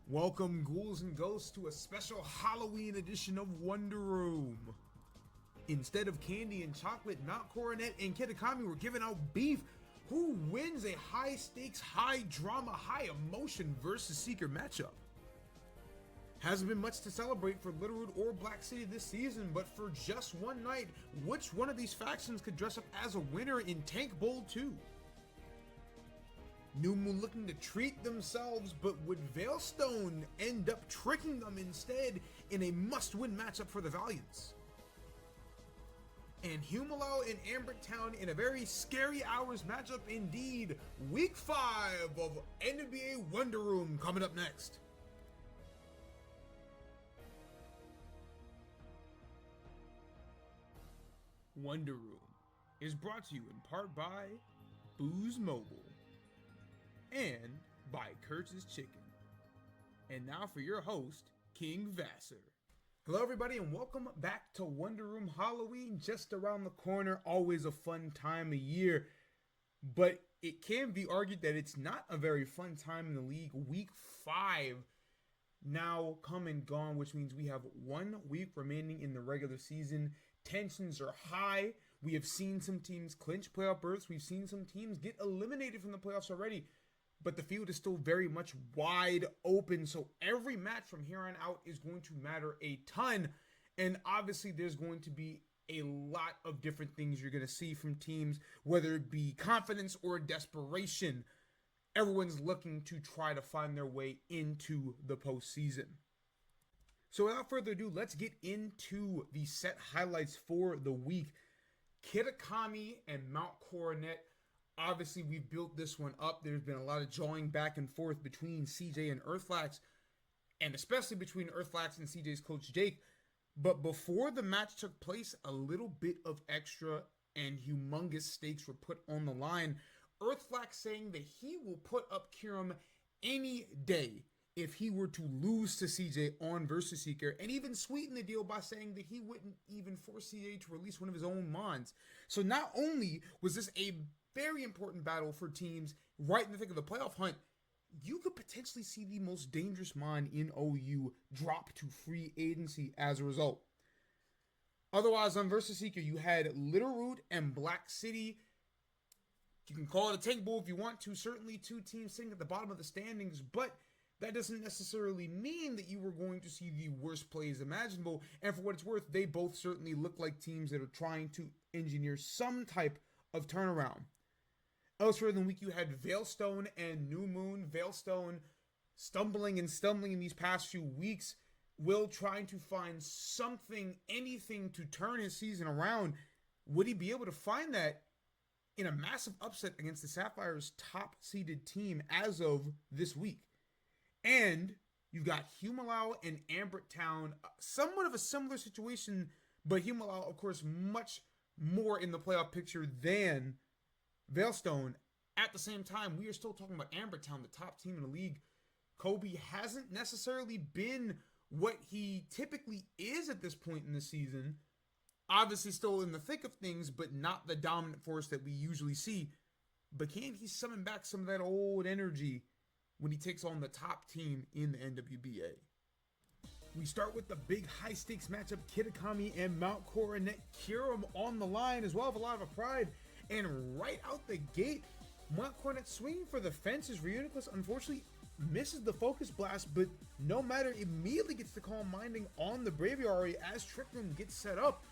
Welcome, ghouls and ghosts, to a special Halloween edition of Wonder Room. Instead of candy and chocolate, Mount Coronet and Kitakami were giving out beef. Who wins a high-stakes, high-drama, high-emotion versus Seeker matchup? Hasn't been much to celebrate for Leaderboard or Black City this season, but for just one night, which one of these factions could dress up as a winner in Tank Bowl 2? New Moon looking to treat themselves, but would Veilstone end up tricking them instead in a must-win matchup for the Valiants? And Humalau and Ambertown in a very scary hours matchup indeed. Week 5 of NWBA Wonder Room coming up next. Wonder Room is brought to you in part by Booze Mobile and by Kurtz's Chicken. And now for your host, King Vasser. Hello everybody and welcome back to Wonder Room. Halloween just around the corner, always a fun time of year. But it can be argued that it's not a very fun time in the league. Week 5 now come and gone, which means we have 1 week remaining in the regular season. Tensions are high. We have seen some teams clinch playoff berths. We've seen some teams get eliminated from the playoffs already. But the field is still very much wide open, so every match from here on out is going to matter a ton. And obviously there's going to be a lot of different things you're going to see from teams, whether it be confidence or desperation. Everyone's looking to try to find their way into the postseason. So without further ado, let's get into the set highlights for the week. Kitakami and Mount Coronet. Obviously, we've built this one up. There's been a lot of jawing back and forth between CJ and Earthflax, and especially between Earthflax and CJ's coach Jake. But before the match took place, a little bit of extra and humongous stakes were put on the line. Earthflax saying that he will put up Kiram any day if he were to lose to CJ on Versus Seeker, and even sweeten the deal by saying that he wouldn't even force CJ to release one of his own mons. So not only was this a very important battle for teams right in the thick of the playoff hunt, you could potentially see the most dangerous mon in OU drop to free agency as a result. Otherwise, on Versus Seeker, you had Littleroot and Black City. You can call it a tank bowl if you want to. Certainly 2 teams sitting at the bottom of the standings, but that doesn't necessarily mean that you were going to see the worst plays imaginable. And for what it's worth, they both certainly look like teams that are trying to engineer some type of turnaround. Elsewhere in the week, you had Veilstone and New Moon. Veilstone stumbling in these past few weeks. Will trying to find something, anything to turn his season around. Would he be able to find that in a massive upset against the Sapphires' top-seeded team as of this week? And you've got Humalau and Ambertown, somewhat of a similar situation, but Humalau, of course, much more in the playoff picture than Veilstone. At the same time, we are still talking about Ambertown, the top team in the league. Kobe hasn't necessarily been what he typically is at this point in the season. Obviously still in the thick of things, but not the dominant force that we usually see. But can he summon back some of that old energy when he takes on the top team in the NWBA? We start with the big high-stakes matchup, Kitakami and Mount Coronet. Kiram on the line as well, with a lot of pride. And right out the gate, Mount Coronet swinging for the fences. Reuniclus unfortunately misses the focus blast, but no matter, immediately gets the calm minding on the Braviary as Trick Room gets set up.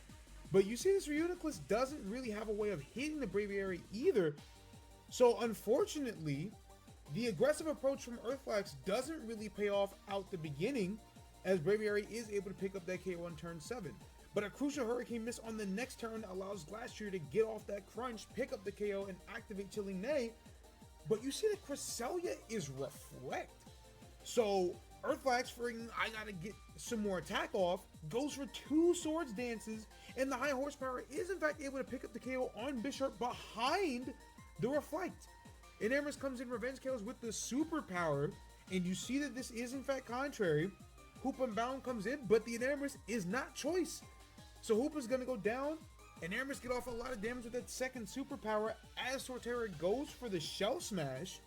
But you see this Reuniclus doesn't really have a way of hitting the Braviary either. So unfortunately, the aggressive approach from Earthflax doesn't really pay off out the beginning, as Braviary is able to pick up that KO on turn 7. But a crucial Hurricane miss on the next turn allows Glacier to get off that crunch, pick up the KO, and activate Chilling Nay. But you see that Cresselia is Reflect. So Earthflax, figuring I gotta get some more attack off, goes for 2 Swords Dances, and the high horsepower is in fact able to pick up the KO on Bishop behind the Reflect. Enamours comes in, Revenge KOs with the superpower, and you see that this is in fact contrary. Hoop Unbound comes in, but the Enamours is not choice. So Hoop is going to go down, and Enamours get off a lot of damage with that second superpower as Sortera goes for the Shell Smash.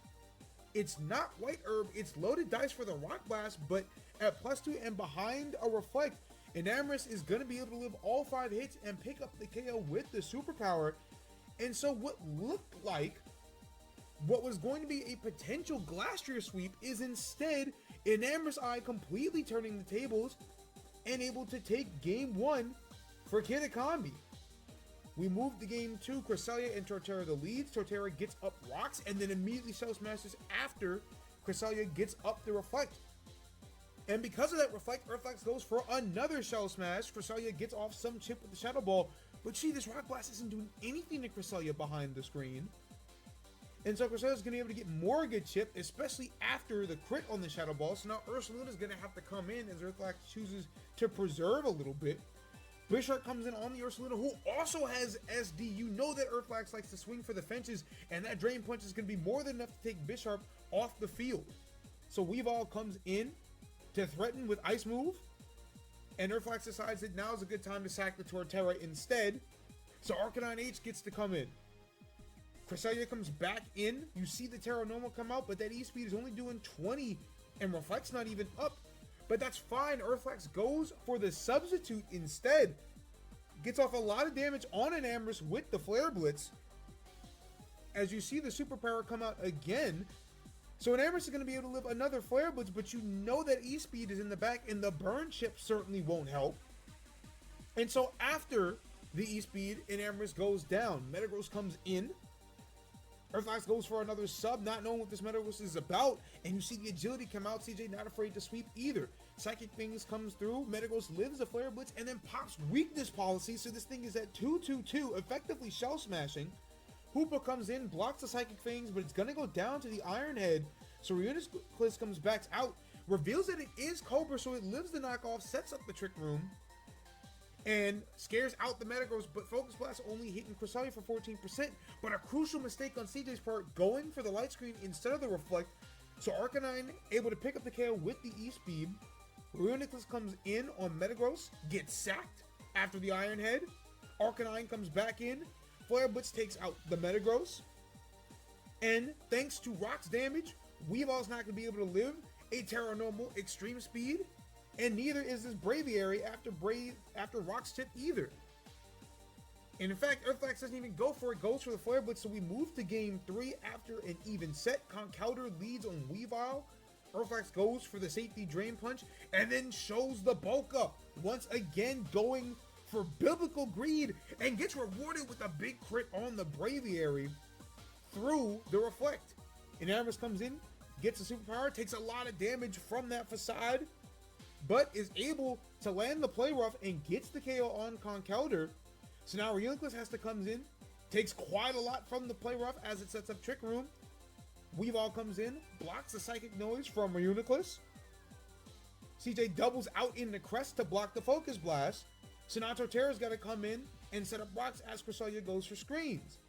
It's not White Herb, it's loaded dice for the Rock Blast, but at +2 and behind a Reflect, Enamorus is going to be able to live all 5 hits and pick up the KO with the superpower. And so what looked like what was going to be a potential Glastrier sweep is instead Enamorus Eye completely turning the tables and able to take game 1 for Kitakami. We move to game 2, Cresselia and Torterra the leads. Torterra gets up Rocks and then immediately Shell Smashes after Cresselia gets up the Reflect. And because of that Reflect, Earthflex goes for another Shell Smash. Cresselia gets off some chip with the Shadow Ball, but this Rock Blast isn't doing anything to Cresselia behind the screen. And so Cresselia's going to be able to get more good chip, especially after the crit on the Shadow Ball. So now Ursaluna's going to have to come in as Earthflex chooses to preserve a little bit. Bisharp comes in on the Ursaluna, who also has SD. You know that Earthflex likes to swing for the fences, and that Drain Punch is going to be more than enough to take Bisharp off the field. So Weavile comes in to threaten with Ice Move, and Earthflex decides that now is a good time to sack the Torterra instead. So Arcanine H gets to come in. Cresselia comes back in. You see the Terra Normal come out, but that E-Speed is only doing 20, and Reflect's not even up. But that's fine. Earthflex goes for the Substitute instead. Gets off a lot of damage on Enamorus with the Flare Blitz. As you see the Superpower come out again. So Enamorus is going to be able to live another Flare Blitz, but you know that E-Speed is in the back, and the Burn Chip certainly won't help. And so after the E-Speed, Enamorus goes down. Metagross comes in. Earthflex goes for another sub, not knowing what this Metagross is about, and you see the Agility come out. CJ not afraid to sweep either. Psychic Things comes through. Metagross lives a Flare Blitz and then pops Weakness Policy, so this thing is at 2-2-2, effectively Shell Smashing. Hoopa comes in, blocks the Psychic Fangs, but it's going to go down to the Iron Head. So Reuniclus comes back out, reveals that it is Cobra, so it lives the knockoff, sets up the Trick Room, and scares out the Metagross, but Focus Blast only hitting Cresselia for 14%, but a crucial mistake on CJ's part, going for the Light Screen instead of the Reflect. So Arcanine able to pick up the KO with the E-Speed. Reuniclus comes in on Metagross, gets sacked after the Iron Head. Arcanine comes back in. Flare Blitz takes out the Metagross. And thanks to Rock's damage, Weavile's not going to be able to live a Terra Normal Extreme Speed. And neither is this Braviary after Rock's Tip either. And in fact, Earthflex doesn't even go for it, goes for the Flare Blitz. So we move to game 3 after an even set. Conkeldurr leads on Weavile. Earthflex goes for the safety Drain Punch and then shows the bulk up. Once again going for Biblical Greed and gets rewarded with a big crit on the Braviary through the Reflect. Enamorus comes in, gets a superpower, takes a lot of damage from that Facade, but is able to land the Play Rough and gets the KO on Conkeldurr. So now Reuniclus has to come in, takes quite a lot from the Play Rough as it sets up Trick Room. Weavile comes in, blocks the Psychic Noise from Reuniclus. CJ doubles out in the Crest to block the Focus Blast. So now Torterra's got to come in and set up Rocks as Cresselia goes for screens.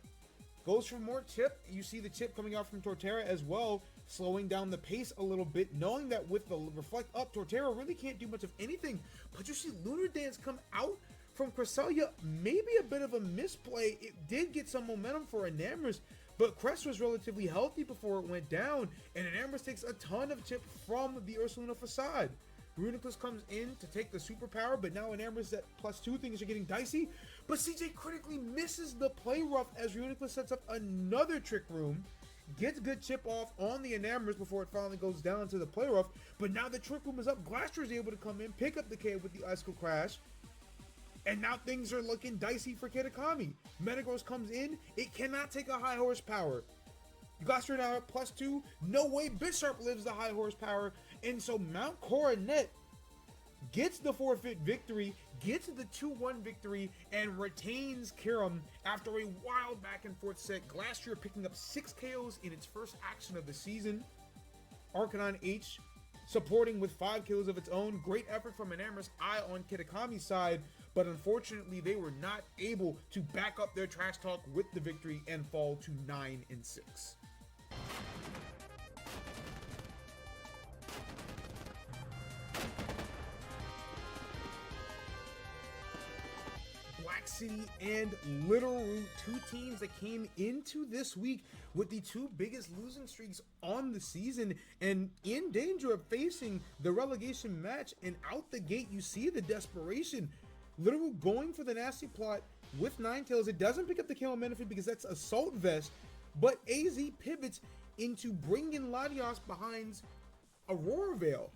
Goes for more chip. You see the chip coming out from Torterra as well, slowing down the pace a little bit, knowing that with the Reflect up, Torterra really can't do much of anything. But you see Lunar Dance come out from Cresselia, maybe a bit of a misplay. It did get some momentum for Enamorus, but Crest was relatively healthy before it went down, and Enamorus takes a ton of chip from the Ursaluna Facade. Reuniclus comes in to take the superpower, but now Enamorus at +2, things are getting dicey. But CJ critically misses the Play Rough as Reuniclus sets up another Trick Room, gets good chip off on the Enamorus before it finally goes down to the Play Rough. But now the Trick Room is up. Glastrier is able to come in, pick up the KO with the Icicle Crash. And now things are looking dicey for Kitakami. Metagross comes in. It cannot take a high horsepower. Glastrier now at +2. No way Bisharp lives the high horsepower. And so Mount Coronet gets the forfeit victory, gets the 2-1 victory, and retains Kiram after a wild back and forth set. Glastrier picking up 6 KOs in its first action of the season. Arcanine H supporting with 5 kills of its own. Great effort from Enamorus Eye on Kitakami's side, but unfortunately they were not able to back up their trash talk with the victory and fall to 9-6. Black City and Little Root, two teams that came into this week with the two biggest losing streaks on the season and in danger of facing the relegation match. And out the gate, you see the desperation. Little Root going for the nasty plot with Ninetales. It doesn't pick up the kill on Menifee because that's Assault Vest, but AZ pivots into bringing Latios behind Aurora Veil.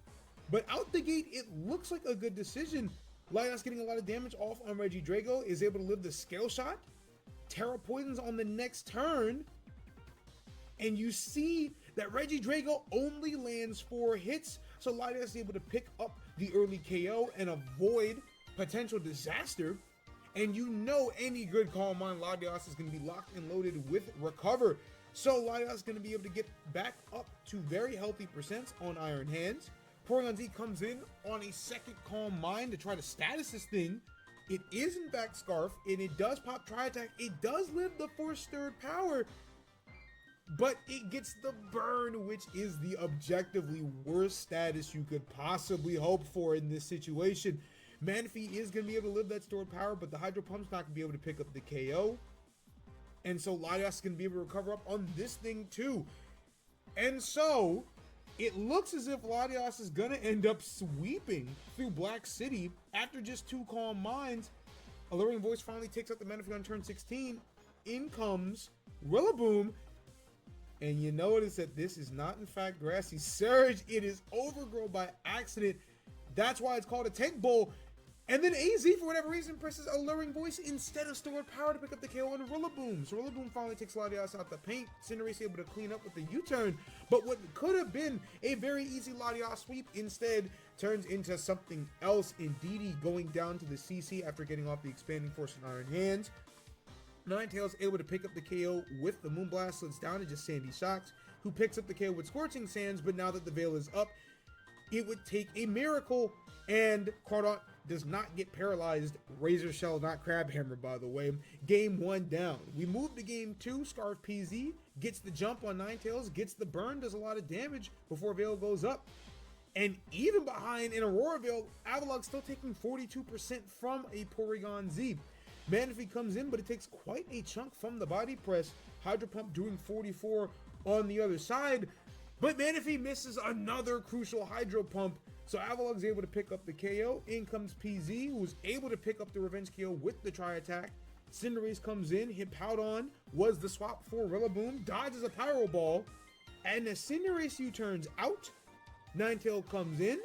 But out the gate, it looks like a good decision. Latios getting a lot of damage off on Reggie Drago, is able to live the scale shot. Terra Poisons on the next turn. And you see that Reggie Drago only lands 4 hits. So Latios is able to pick up the early KO and avoid potential disaster. And you know any good Calm Mind, Latios is going to be locked and loaded with Recover. So Latios is going to be able to get back up to very healthy percents on Iron Hands. Porygon Z comes in on a second Calm Mind to try to status this thing. It is in fact Scarf, and it does pop Tri-Attack. It does live the Force Third Power, but it gets the burn, which is the objectively worst status you could possibly hope for in this situation. Manaphy is going to be able to live that stored power, but the Hydro Pump's not going to be able to pick up the KO. And so Latios is going to be able to recover up on this thing too. And so it looks as if Latios is going to end up sweeping through Black City after just 2 Calm Minds. Alluring Voice finally takes out the Manaphy on turn 16. In comes Rillaboom. And you notice that this is not in fact Grassy Surge. It is Overgrow by accident. That's why it's called a Tank Bowl. And then AZ, for whatever reason, presses Alluring Voice instead of Stored Power to pick up the KO on Rillaboom. So Rillaboom finally takes Latios out the paint. Cinderace able to clean up with the U-turn. But what could have been a very easy Latios sweep instead turns into something else. Indeedee going down to the CC after getting off the Expanding Force in Iron Hands. Ninetales able to pick up the KO with the Moonblast, so it's down to just Sandy Shocks, who picks up the KO with Scorching Sands. But now that the Veil is up, it would take a miracle, and Cardot does not get paralyzed. Razor Shell, not Crab Hammer, by the way. Game 1 down. We move to game 2. Scarf PZ gets the jump on Ninetales, gets the burn, does a lot of damage before Veil goes up. And even behind in Aurora Veil, Avalok still taking 42% from a Porygon Z. Manaphy comes in, but it takes quite a chunk from the body press. Hydro Pump doing 44 on the other side. But Manaphy misses another crucial Hydro Pump. So Avalok's able to pick up the KO. In comes PZ, who was able to pick up the Revenge KO with the Tri-Attack. Cinderace comes in. Hippowdon was the swap for Rillaboom. Dodges a Pyro Ball. And as Cinderace U-turns out, Ninetale comes in.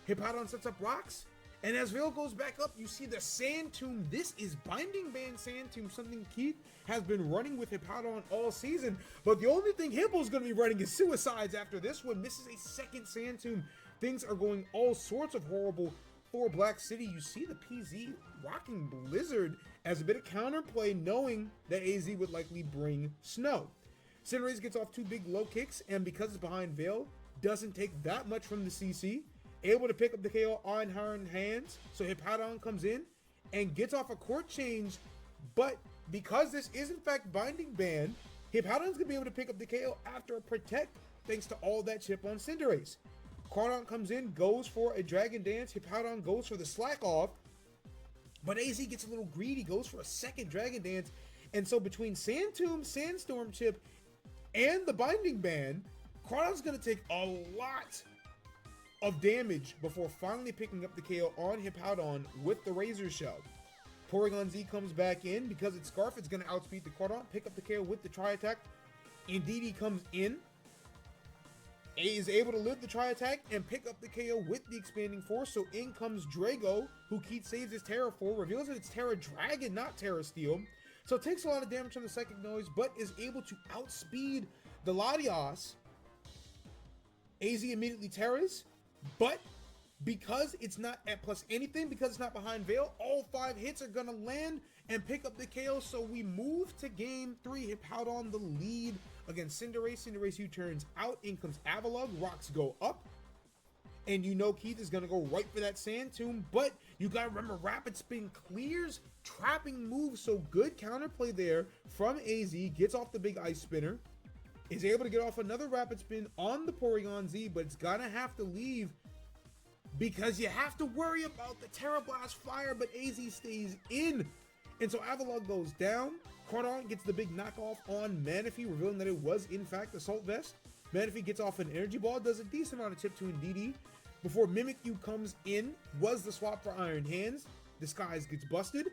Hippowdon sets up rocks. And as Veil goes back up, you see the Sand Tomb. This is Binding Band Sand Tomb, something Keith has been running with Hippowdon all season. But the only thing Hippo's going to be running is Suicides after this one. Misses a second Sand Tomb. Things are going all sorts of horrible for Black City. You see the PZ rocking Blizzard as a bit of counterplay, knowing that AZ would likely bring snow. Cinderace gets off 2 big low kicks, and because it's behind Veil, doesn't take that much from the CC. Able to pick up the KO on Iron Hands. So Hippowdon comes in and gets off a court change. But because this is in fact Binding Band, Hippowdon's going to be able to pick up the KO after a Protect, thanks to all that chip on Cinderace. Cardon comes in, goes for a Dragon Dance. Hippowdon goes for the Slack Off. But AZ gets a little greedy, goes for a second Dragon Dance. And so between Sand Tomb, Sandstorm Chip, and the Binding Band, Cardon's going to take a lot of damage before finally picking up the KO on Hippowdon with the Razor Shell. Porygon Z comes back in. Because it's Scarf, it's going to outspeed the Cardon, pick up the KO with the Tri-Attack. Indeedee comes in. A is able to live the Tri-Attack and pick up the KO with the Expanding Force. So in comes Drago, who Keith saves his Terra for, reveals that it's Terra Dragon, not Terra Steel. So it takes a lot of damage from the Psychic Noise, but is able to outspeed the Latios. AZ immediately Terras, but because it's not at plus anything, because it's not behind Veil, all 5 hits are gonna land and pick up the KO. So we move to game 3. Hippowdon the lead against Cinderace. Cinderace U-turns out. In comes Avalug. Rocks go up. And you know Keith is gonna go right for that Sand Tomb, but you gotta remember Rapid Spin clears trapping moves. So good counterplay there from AZ. Gets off the big Ice Spinner. Is able to get off another Rapid Spin on the Porygon Z, but it's gonna have to leave because you have to worry about the Terra Blast Fire, but AZ stays in. And so Avalon goes down. Cardon gets the big knockoff on Manaphy, revealing that it was in fact Assault Vest. Manaphy gets off an Energy Ball, does a decent amount of chip to DD before Mimikyu comes in. Was the swap for Iron Hands. Disguise gets busted.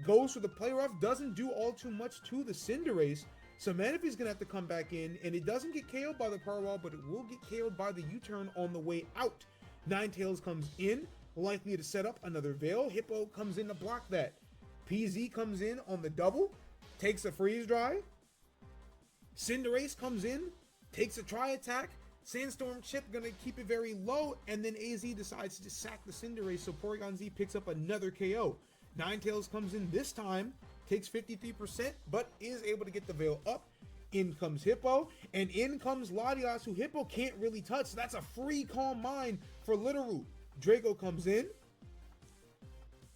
Goes for the Play Rough, doesn't do all too much to the Cinderace. So Manaphy's gonna have to come back in, and it doesn't get KO'd by the Power Wall, but it will get KO'd by the U-turn on the way out. Ninetales comes in, likely to set up another Veil. Hippo comes in to block that. PZ comes in on the double, takes a Freeze Dry. Cinderace comes in, takes a Tri Attack. Sandstorm Chip gonna keep it very low, and then AZ decides to just sack the Cinderace, so Porygon Z picks up another KO. Ninetales comes in this time, takes 53%, but is able to get the Veil up. In comes Hippo, and in comes Latias, who Hippo can't really touch. So that's a free Calm Mind for Littleroot. Draco comes in.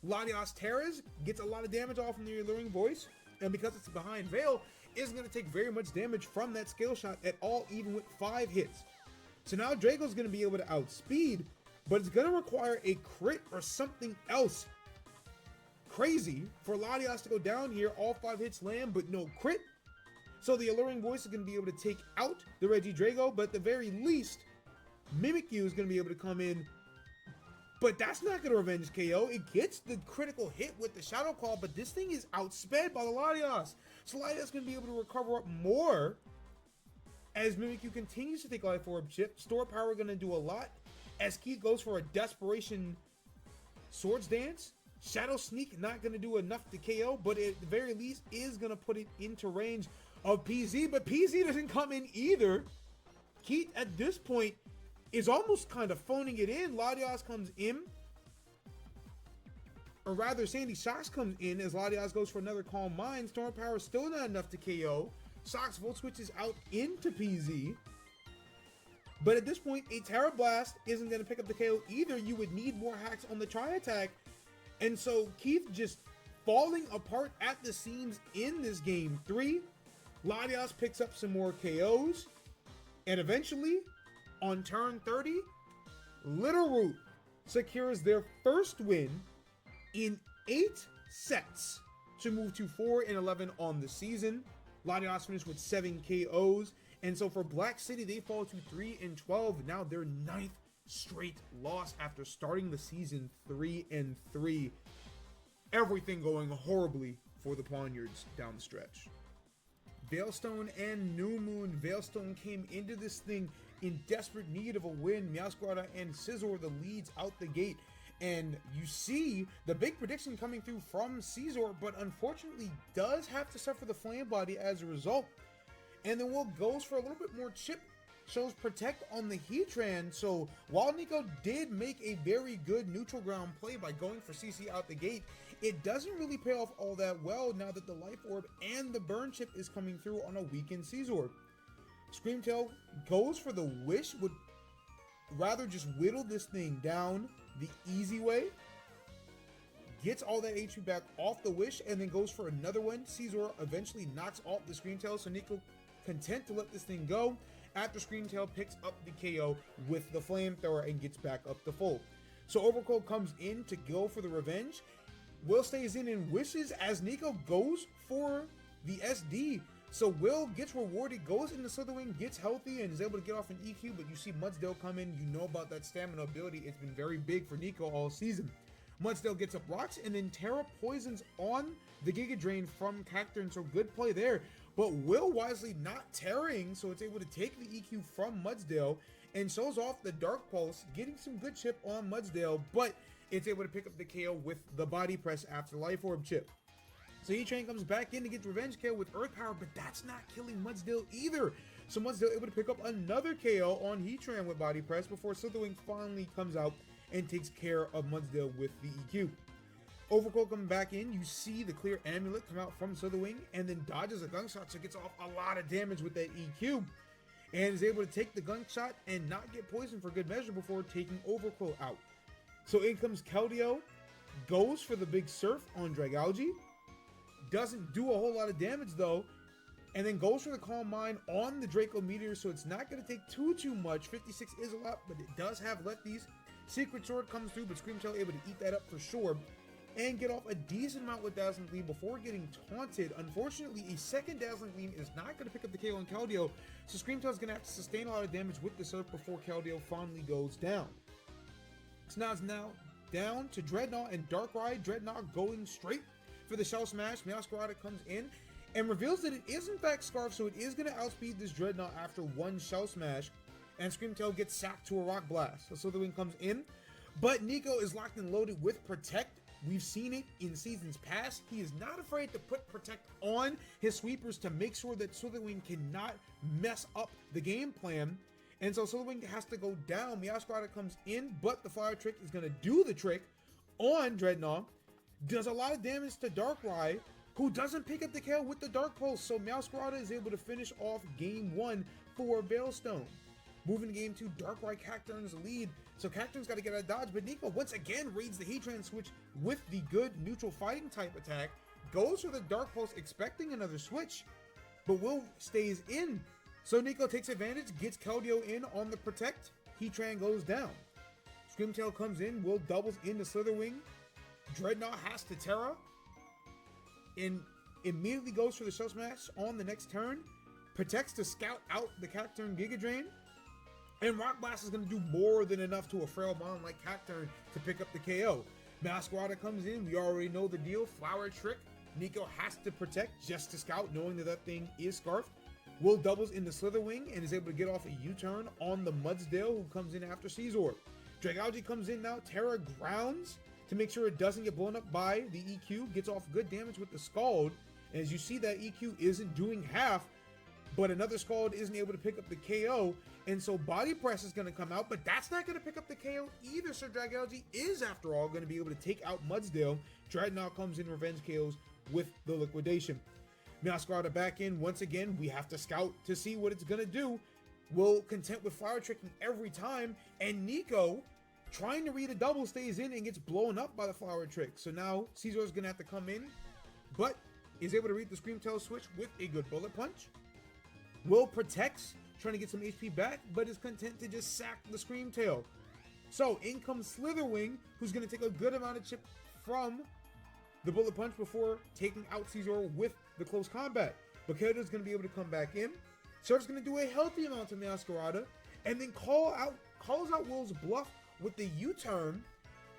Latias Terras gets a lot of damage off from the Alluring Voice, and because it's behind Veil, isn't going to take very much damage from that Scale Shot at all, even with 5 hits. So now Draco's going to be able to outspeed, but it's going to require a crit or something else crazy for Latias to go down here. All 5 hits land, but no crit. So the Alluring Voice is going to be able to take out the Regidrago, but at the very least, Mimikyu is going to be able to come in. But that's not going to revenge KO. It gets the critical hit with the Shadow Claw, but this thing is outsped by the Latias. So Latias is going to be able to recover up more as Mimikyu continues to take Life Orb chip. Store Power going to do a lot as Keith goes for a Desperation Swords Dance. Shadow Sneak not going to do enough to KO, but at the very least is going to put it into range of PZ, but PZ doesn't come in either. Keith at this point is almost kind of phoning it in. Latias comes in, or rather Sandy Shocks comes in as Latias goes for another Calm Mind. Storm Power still not enough to KO. Shocks Volt switches out into PZ, but at this point a Terra Blast isn't going to pick up the KO either. You would need more hacks on the Tri Attack, and so Keith just falling apart at the seams in this game 3. Latias picks up some more KOs, and eventually, on turn 30, Littleroot secures their first win in 8 sets to move to 4-11 on the season. Latias finished with 7 KOs, and so for Black City, they fall to 3-12. Now their 9th straight loss after starting the season 3-3. Everything going horribly for the Pawniards down the stretch. Veilstone and New Moon. Veilstone came into this thing in desperate need of a win. Meowscarada and Scizor the leads out the gate. And you see the big prediction coming through from Scizor, but unfortunately does have to suffer the Flame Body as a result. And then Will goes for a little bit more chip, shows Protect on the Heatran. So while Nico did make a very good neutral ground play by going for CC out the gate, it doesn't really pay off all that well now that the Life Orb and the Burn Chip is coming through on a weakened Scizor. Screamtail goes for the Wish, would rather just whittle this thing down the easy way. Gets all that HP back off the Wish and then goes for another one. Scizor eventually knocks off the Screamtail, so Nico content to let this thing go after Screamtail picks up the KO with the Flamethrower and gets back up to full. So Overcoat comes in to go for the revenge. Will stays in and wishes as Nico goes for the SD. So Will gets rewarded, goes into Slitherwing, gets healthy, and is able to get off an EQ, but you see Mudsdale come in. You know about that stamina ability. It's been very big for Nico all season. Mudsdale gets up rocks, and then Terra poisons on the Giga Drain from Cacturne, so good play there. But Will wisely not tearing, so it's able to take the EQ from Mudsdale and shows off the Dark Pulse, getting some good chip on Mudsdale, but it's able to pick up the KO with the Body Press after Life Orb chip. So Heatran comes back in to get revenge KO with Earth Power, but that's not killing Mudsdale either. So Mudsdale able to pick up another KO on Heatran with Body Press before Slitherwing finally comes out and takes care of Mudsdale with the EQ. Overcoat coming back in, you see the clear amulet come out from Slitherwing and then dodges a gunshot, so gets off a lot of damage with that EQ. And is able to take the gunshot and not get poisoned for good measure before taking Overcoat out. So in comes Keldeo, goes for the big Surf on Dragalge. Doesn't do a whole lot of damage though, and then goes for the Calm Mind on the Draco Meteor, so it's not going to take too much. 56 is a lot, but it does have lefties. Secret Sword comes through, but Scream Tail able to eat that up for sure and get off a decent amount with Dazzling Gleam before getting taunted. Unfortunately, a second Dazzling Gleam is not going to pick up the KO on Keldeo, so Scream Tail is going to have to sustain a lot of damage with the Surf before Keldeo finally goes down. So now it's down to Dreadnought and Darkrai. Dreadnought going straight for the Shell Smash. Meowscarada comes in and reveals that it is in fact Scarf, so it is going to outspeed this Dreadnought after one Shell Smash, and Scream Tail gets sacked to a Rock Blast. So Slitherwing comes in, but Nico is locked and loaded with Protect. We've seen it in seasons past. He is not afraid to put Protect on his sweepers to make sure that Slitherwing cannot mess up the game plan. And so Slitherwing has to go down. Meowscarada comes in, but the Fire Trick is going to do the trick on Dreadnought. Does a lot of damage to Darkrai, who doesn't pick up the KO with the Dark Pulse. So Meowscarada is able to finish off game 1 for Veilstone. Moving to game 2, Darkrai Cacturne's lead. So Cacturne's got to get out of dodge, but Nico once again reads the Heatran switch with the good neutral fighting type attack. Goes for the Dark Pulse, expecting another switch, but Will stays in. So Nico takes advantage, gets Keldeo in on the Protect. Heatran goes down. Scream Tail comes in, Will doubles into Slitherwing. Dreadnought has to Terra, and immediately goes for the Shell Smash on the next turn. Protects to scout out the Cacturne Giga Drain. And Rock Blast is going to do more than enough to a frail mon like Cacturne to pick up the KO. Meowscarada comes in. We already know the deal. Flower Trick. Nico has to Protect just to scout, knowing that that thing is Scarfed. Will doubles into Slitherwing and is able to get off a U-turn on the Mudsdale, who comes in after Scizor. Dragalge comes in now. Terra grounds to make sure it doesn't get blown up by the EQ. Gets off good damage with the Scald. And as you see, that EQ isn't doing half, but another Scald isn't able to pick up the KO. And so Body Press is going to come out, but that's not going to pick up the KO either. So Dragalge is, after all, going to be able to take out Mudsdale. Dreadnought comes in, revenge KOs with the Liquidation. Meowscarada back in. Once again, we have to scout to see what it's going to do. Will content with Flower Tricking every time. And Nico, trying to read a double, stays in and gets blown up by the Flower Trick. So now Scizor is going to have to come in, but is able to read the Scream Tail switch with a good Bullet Punch. Will protects, trying to get some HP back, but is content to just sack the Scream Tail. So in comes Slitherwing, who's going to take a good amount of chip from the Bullet Punch before taking out Scizor with the close combat. Bakedo is going to be able to come back in. Surf's going to do a healthy amount to Meowscarada, and then calls out Will's bluff with the U-turn,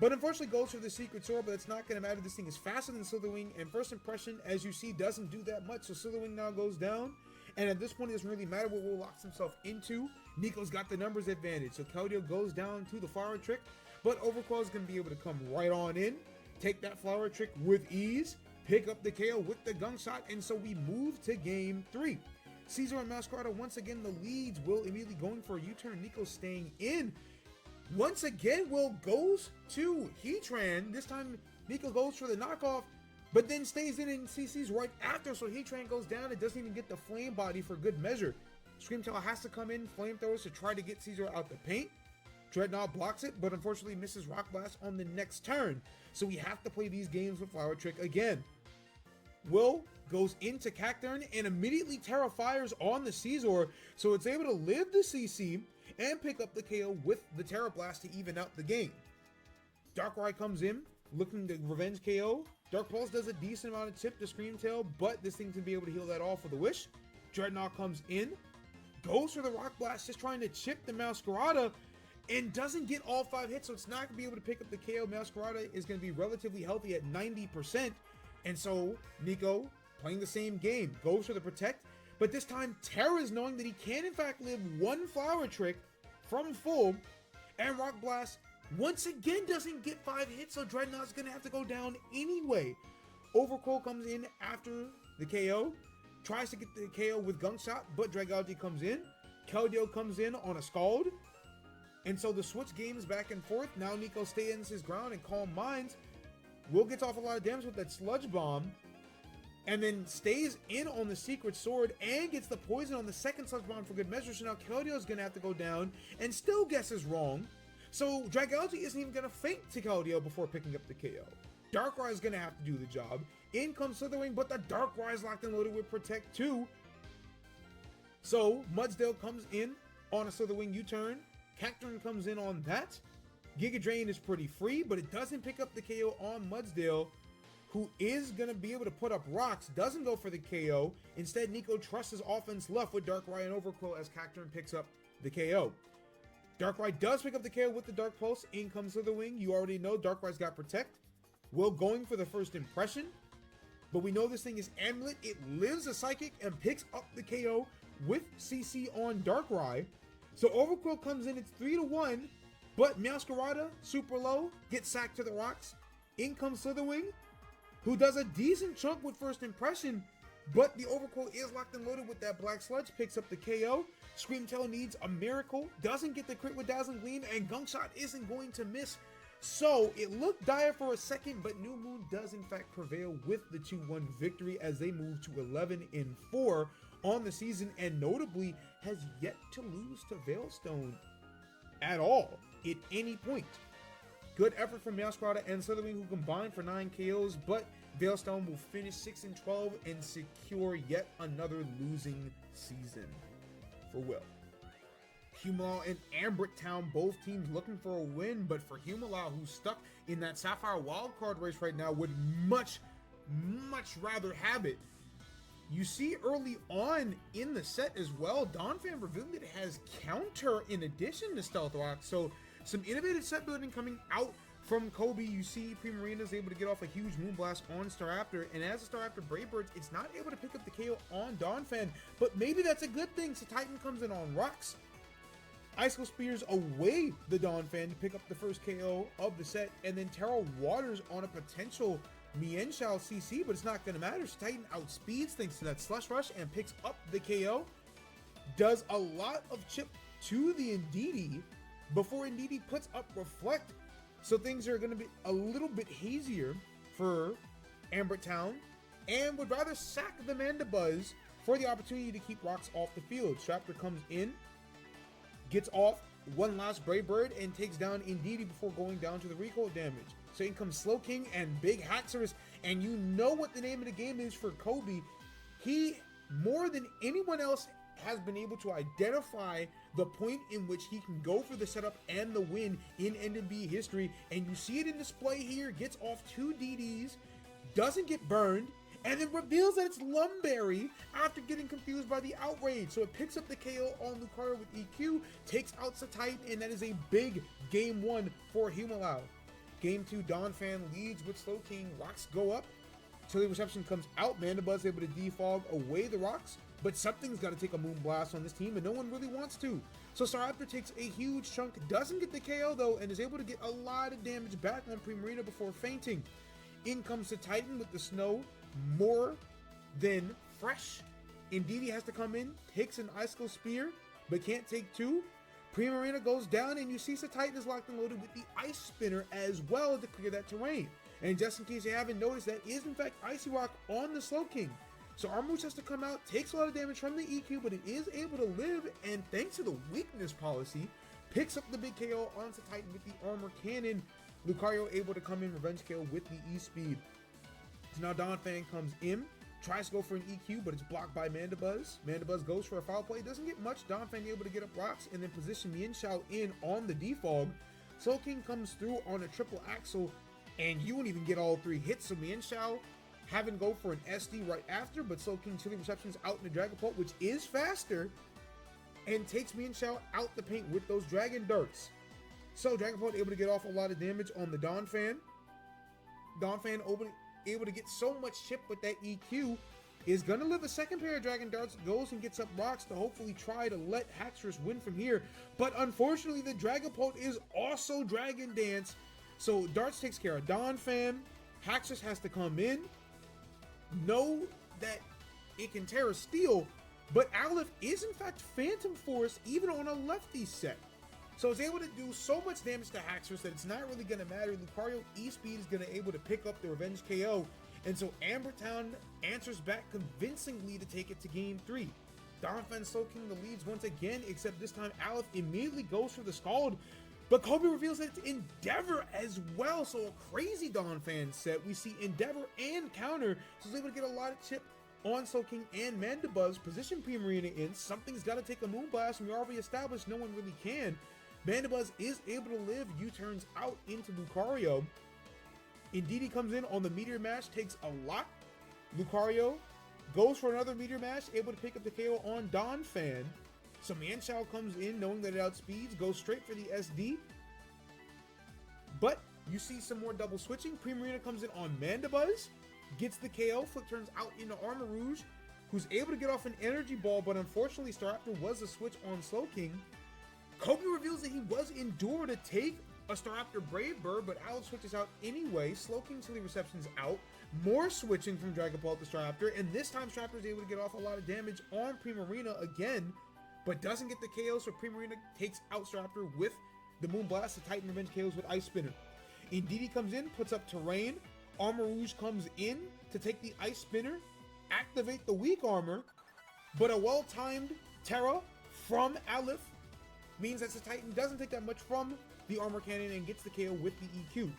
but unfortunately goes for the Secret Sword, but it's not going to matter. This thing is faster than Slitherwing, and First Impression, as you see, doesn't do that much, so Slitherwing now goes down. And at this point, it doesn't really matter what Will locks himself into. Nico's got the numbers advantage. So Keldeo goes down to the Flower Trick, but Overclaw is going to be able to come right on in, take that Flower Trick with ease, pick up the KO with the Gunk Shot, and so we move to game 3. Scizor and Meowscarada once again the leads. Will immediately going for a U-turn. Nico staying in. Once again, Will goes to Heatran. This time, Nico goes for the knockoff, but then stays in and CC's right after, so Heatran goes down. It doesn't even get the Flame Body for good measure. Scream Tail has to come in, Flamethrowers to try to get Scizor out the paint. Dreadnought blocks it, but unfortunately misses Rock Blast on the next turn. So we have to play these games with Flower Trick again. Will goes into Cacturne and immediately Terra fires on the Scizor, so it's able to live the CC and pick up the KO with the Terra Blast to even out the game. Darkrai comes in, looking to revenge KO. Dark Pulse does a decent amount of chip to Scream Tail, but this thing can be able to heal that off with a Wish. Dreadnought comes in, goes for the Rock Blast, just trying to chip the Meowscarada, and doesn't get all 5 hits, so it's not going to be able to pick up the KO. Meowscarada is going to be relatively healthy at 90%, and so Nico, playing the same game, goes for the Protect, but this time Terra's knowing that he can in fact live one Flower Trick from full, and Rock Blast once again doesn't get 5 hits, so Dreadnought's going to have to go down anyway. Overcoil comes in after the KO, tries to get the KO with Gunk Shot, but Dragalge comes in. Keldeo comes in on a Scald, and so the switch game is back and forth. Now Nico stands his ground and Calm Minds. Will gets off a lot of damage with that Sludge Bomb, and then stays in on the Secret Sword and gets the poison on the second Sludge Bomb for good measure. So now Keldeo is going to have to go down and still guesses wrong. So Dragalge isn't even going to feint to Keldeo before picking up the KO. Darkrai is going to have to do the job. In comes Slitherwing, but the Darkrai is locked and loaded with Protect too. So Mudsdale comes in on a Slitherwing U-turn. Cacturne comes in on that. Giga Drain is pretty free, but it doesn't pick up the KO on Mudsdale, who is going to be able to put up rocks. Doesn't go for the KO. Instead, Nico trusts his offense left with Darkrai and Overqwil as Cacturne picks up the KO. Darkrai does pick up the KO with the Dark Pulse. In comes Slitherwing. You already know Darkrai's got Protect. Will going for the first impression, but we know this thing is Amulet. It lives a Psychic and picks up the KO with CC on Darkrai. So Overqwil comes in, it's 3-1, but Meowscarada, super low, gets sacked to the rocks. In comes Slitherwing, who does a decent chunk with first impression, but the Overqwil is locked and loaded with that Black Sludge, picks up the KO. Screamtail needs a miracle, doesn't get the crit with Dazzling Gleam, and Gunk Shot isn't going to miss. So it looked dire for a second, but New Moon does in fact prevail with the 2-1 victory as they move to 11-4 on the season, and notably has yet to lose to Veilstone at all at any point. Good effort from Meowscarada and Slitherwing, who combined for 9 KOs, but Veilstone will finish 6-12 and secure yet another losing season for Will. Humalao and Ambrit Town, both teams looking for a win, but for Humalao, who's stuck in that Sapphire wildcard race right now, would much rather have it. You see early on in the set as well, Donphan revealing that it has counter in addition to Stealth Rock, so some innovative set building coming out from Kobe. You see Primarina is able to get off a huge Moonblast on Staraptor, and as a Staraptor Brave Birds, it's not able to pick up the KO on Donphan, but maybe that's a good thing, so Titan comes in on rocks. Icicle Spears away the Donphan to pick up the first KO of the set, and then Terra Waters on a potential Mienshao CC, but it's not going to matter. So Titan outspeeds thanks to that Slush Rush and picks up the KO. Does a lot of chip to the Indeedee before Indeedee puts up Reflect. So things are going to be a little bit hazier for Ambrit Town, and would rather sack the Mandibuzz for the opportunity to keep rocks off the field. Staraptor comes in, gets off one last Brave Bird, and takes down Indeedee before going down to the recoil damage. So in comes Slowking and Big Haxorus, and you know what the name of the game is for Kobe. He, more than anyone else, has been able to identify the point in which he can go for the setup and the win in NWB history, and you see it in display here. Gets off 2 DDs, doesn't get burned, and then reveals that it's Lumberry after getting confused by the Outrage. So it picks up the KO on Lucario with EQ, takes out Titan, and that is a big game 1 for Humalao. Game 2, Donphan leads with Slowking. Rocks go up. Chilly Reception comes out. Mandibuzz able to defog away the rocks, but something's got to take a Moonblast on this team, and no one really wants to. So Staraptor takes a huge chunk, doesn't get the KO though, and is able to get a lot of damage back on Primarina before fainting. In comes the Titan with the snow, more than fresh. Indeedee has to come in, takes an Icicle Spear, but can't take 2. Primarina goes down, and you see the Titan is locked and loaded with the Ice Spinner as well to clear that terrain. And just in case you haven't noticed, that is in fact Icy Rock on the Slowking. So Armouche has to come out, takes a lot of damage from the EQ, but it is able to live, and thanks to the weakness policy, picks up the big KO onto Titan with the Armor Cannon. Lucario able to come in, revenge KO with the E-Speed. So now Donphan comes in, tries to go for an EQ, but it's blocked by Mandibuzz. Mandibuzz goes for a foul play, doesn't get much. Donphan able to get up rocks and then position Mienshao in on the defog. Slowking comes through on a triple axle, and you won't even get all 3 hits. So Mienshao having to go for an SD right after, but Slowking Chilly Reception's out in the Dragapult, which is faster, and takes Mienshao out the paint with those Dragon Darts. So Dragapult able to get off a lot of damage on the Donphan. Donphan able to get so much chip with that EQ, is going to live a second pair of Dragon Darts, goes and gets up rocks to hopefully try to let Haxorus win from here. But unfortunately, the Dragapult is also Dragon Dance, so Darts takes care of Donphan. Haxorus has to come in, know that it can Terra Steel, but Owlif is in fact Phantom Force even on a lefty set. So it's able to do so much damage to Haxorus that it's not really going to matter. Lucario E-Speed is going to able to pick up the Revenge KO. And so Ambrit Town answers back convincingly to take it to game 3. Donphan Slowking the leads once again, except this time Owlif immediately goes for the Scald. But Kobe reveals that it's Endeavor as well. So a crazy Donphan set. We see Endeavor and counter. So he's able to get a lot of chip on Slowking and Mandibuzz. Position Primarina in. Something's got to take a Moonblast, and we already established no one really can. Mandibuzz is able to live, U-turns out into Lucario. Indeedee comes in on the Meteor Mash, takes a lot. Lucario goes for another Meteor Mash, able to pick up the KO on Donphan. So Manchow comes in knowing that it outspeeds, goes straight for the SD. But you see some more double switching. Primarina comes in on Mandibuzz, gets the KO, flip turns out into Armarouge, who's able to get off an energy ball, but unfortunately Staraptor was a switch on Slowking. Kobe reveals that he was Endure to take a Staraptor Brave Bird, but Aloe switches out anyway. Slowking Silly Reception's out. More switching from Dragon Ball to Staraptor, and this time Staraptor is able to get off a lot of damage on Primarina again, but doesn't get the KO, so Primarina takes out Staraptor with the Moonblast. The Titan Revenge KOs with Ice Spinner. Indeedee comes in, puts up Terrain. Armarouge comes in to take the Ice Spinner, activate the weak armor, but a well-timed Terra from Aleph means that the Titan doesn't take that much from the Armor Cannon and gets the KO with the EQ.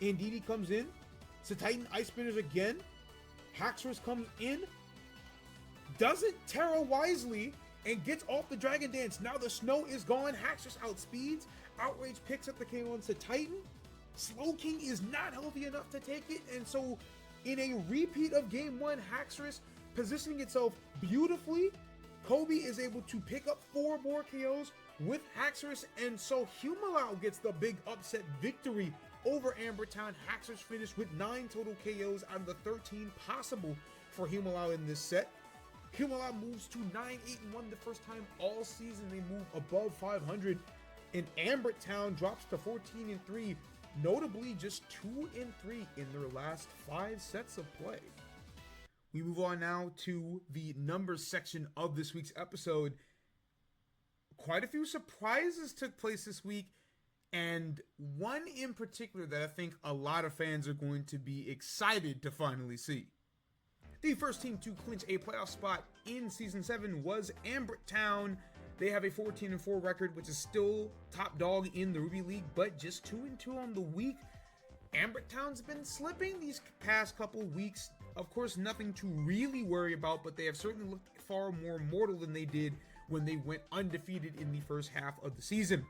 Indeedee comes in, Titan Ice Spinners again, Haxorus comes in, doesn't Terra wisely, and gets off the Dragon Dance. Now the snow is gone, Haxorus outspeeds, Outrage picks up the KO on Titan. Slowking is not healthy enough to take it, and so in a repeat of Game 1, Haxorus positioning itself beautifully, Kobe is able to pick up 4 more KOs with Haxorus, and so Humalao gets the big upset victory over Amber Town. Haxorus finished with 9 total KOs out of the 13 possible for Humalao in this set. Humalao moves to 9-8-1 the first time all season. They move above 500, and Amber Town drops to 14-3. Notably just 2-3 in their last 5 sets of play. We move on now to the numbers section of this week's episode. Quite a few surprises took place this week, and one in particular that I think a lot of fans are going to be excited to finally see. The first team to clinch a playoff spot in Season 7 was Amber Town. They have a 14-4 record, which is still top dog in the Ruby League, but just 2-2 on the week. Amber Town's been slipping these past couple weeks. Of course, nothing to really worry about, but they have certainly looked far more mortal than they did when they went undefeated in the first half of the season.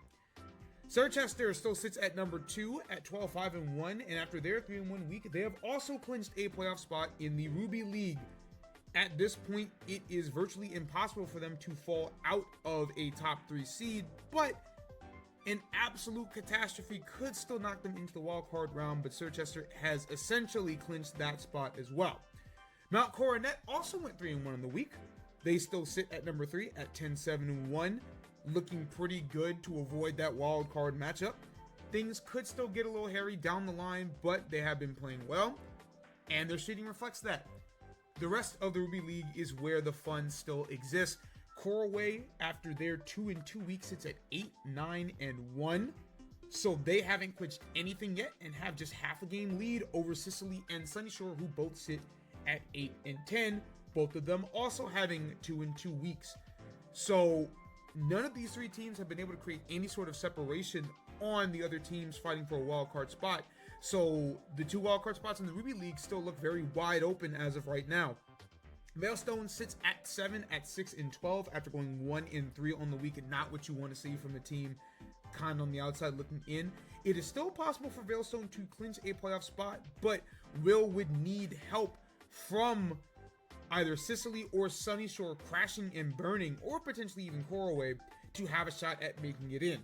Sirchester still sits at number 2 at 12-5-1, and after their 3-1 week, they have also clinched a playoff spot in the Ruby League. At this point, it is virtually impossible for them to fall out of a top 3 seed, but an absolute catastrophe could still knock them into the wildcard round, but Sirchester has essentially clinched that spot as well. Mount Coronet also went 3-1 on the week. They still sit at number 3 at 10-7-1, looking pretty good to avoid that wildcard matchup. Things could still get a little hairy down the line, but they have been playing well, and their seeding reflects that. The rest of the Ruby League is where the fun still exists. Corway, after their 2-2 week, sits at 8-9-1. So they haven't clinched anything yet and have just half a game lead over Sicily and Sunnyshore's, who both sit at 8-10. Both of them also having 2-2 weeks. So none of these 3 teams have been able to create any sort of separation on the other teams fighting for a wildcard spot. So the 2 wildcard spots in the Ruby League still look very wide open as of right now. Veilstone sits at 7 at 6-12 after going 1-3 on the week, and not what you want to see from a team kind of on the outside looking in. It is still possible for Veilstone to clinch a playoff spot, but would need help from either Sicily or Sunnyshore's crashing and burning, or potentially even Corway, to have a shot at making it in.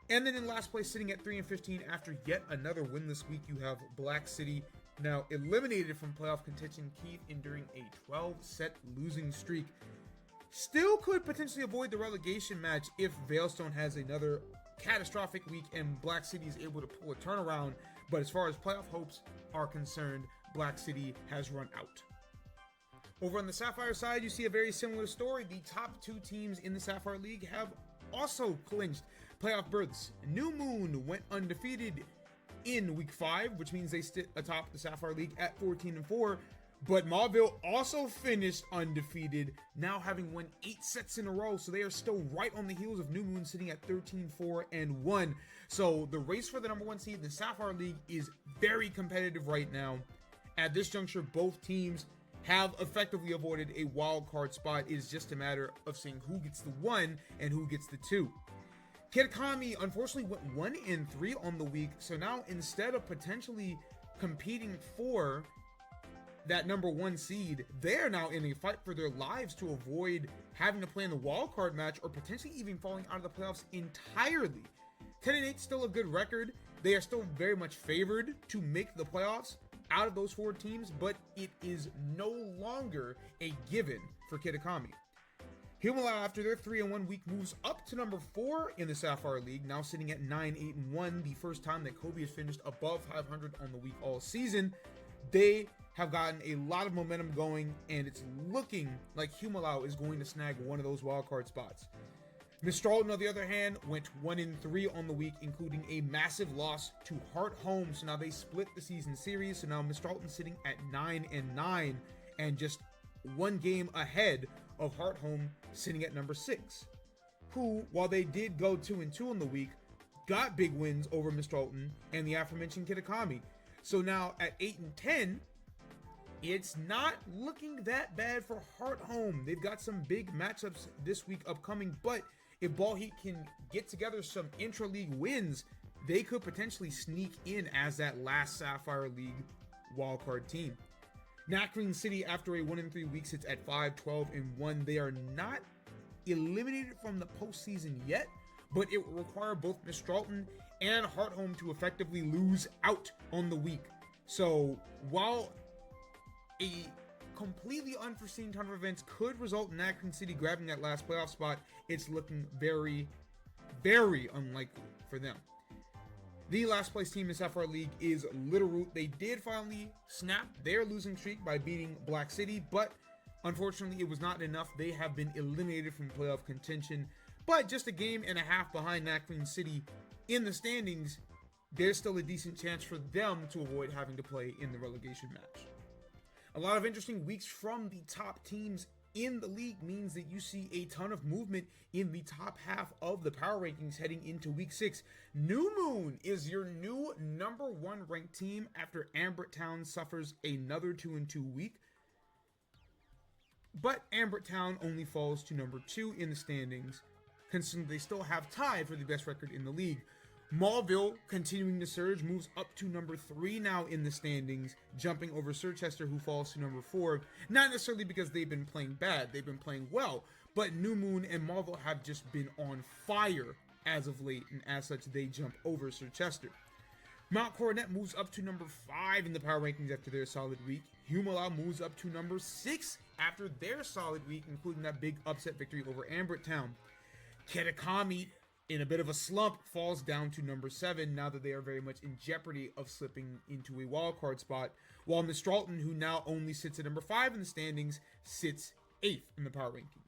And then in last place, sitting at 3-15 after yet another win this week, you have Black City, now eliminated from playoff contention, Keith enduring a 12-set losing streak. Still could potentially avoid the relegation match if Veilstone has another catastrophic week and Black City is able to pull a turnaround, but as far as playoff hopes are concerned, Black City has run out. Over on the Sapphire side, you see a very similar story. The top 2 teams in the Sapphire League have also clinched playoff berths. New Moon went undefeated in week 5, which means they sit atop the Sapphire League at 14-4, but Mauville also finished undefeated, now having won 8 sets in a row, so they are still right on the heels of New Moon sitting at 13-4-1. So the race for the number 1 seed in the Sapphire League is very competitive right now. At this juncture, both teams have effectively avoided a wild card spot. It is just a matter of seeing who gets the 1 and who gets the 2. Kitakami unfortunately went 1-3 on the week, so now instead of potentially competing for that number 1 seed, they're now in a fight for their lives to avoid having to play in the wildcard match or potentially even falling out of the playoffs entirely. 10-8 still a good record. They are still very much favored to make the playoffs out of those 4 teams, but it is no longer a given for Kitakami. Humala, after their 3-1 week, moves up to number 4 in the Sapphire League, now sitting at 9-8-1, the first time that Kobe has finished above 500 on the week all season. They have gotten a lot of momentum going, and it's looking like Humala is going to snag one of those wildcard spots. Mistralton, on the other hand, went 1-3 on the week, including a massive loss to Hart Home, so now they split the season series, so now Mistralton sitting at 9-9, and just 1 game ahead of Hart Home sitting at number 6, who, while they did go 2-2 on the week, got big wins over Mistralton and the aforementioned Kitakami. So now at 8-10, it's not looking that bad for Hart Home. They've got some big matchups this week upcoming, but if Ball Heat can get together some intra-league wins, they could potentially sneak in as that last Sapphire League wildcard team. Nacreen City, after a 1-3 week, sits at 5-12-1. They are not eliminated from the postseason yet, but it will require both Mistralton and Hart Home to effectively lose out on the week. So while a completely unforeseen turn of events could result in Nacreen City grabbing that last playoff spot, it's looking very, very unlikely for them. The last place team in Sapphire League is Little Root. They did finally snap their losing streak by beating Black City, but unfortunately it was not enough. They have been eliminated from playoff contention, but just a game and a half behind Nacreen City in the standings. There's still a decent chance for them to avoid having to play in the relegation match. A lot of interesting weeks from the top teams in the league means that you see a ton of movement in the top half of the power rankings heading into week 6. New Moon is your new number 1 ranked team after Ambrit Town suffers another 2-2 week. But Ambrit Town only falls to number 2 in the standings, considering they still have tied for the best record in the league. Maulville, continuing to surge, moves up to number 3 now in the standings, jumping over Sirchester, who falls to number 4. Not necessarily because they've been playing bad, they've been playing well, but New Moon and Maulville have just been on fire as of late, and as such, they jump over Sirchester. Mount Coronet moves up to number 5 in the power rankings after their solid week. Humala moves up to number 6 after their solid week, including that big upset victory over Ambrit Town. Kitakami, in a bit of a slump, falls down to number 7 now that they are very much in jeopardy of slipping into a wildcard spot, while Mistralton, who now only sits at number 5 in the standings, sits 8th in the power rankings.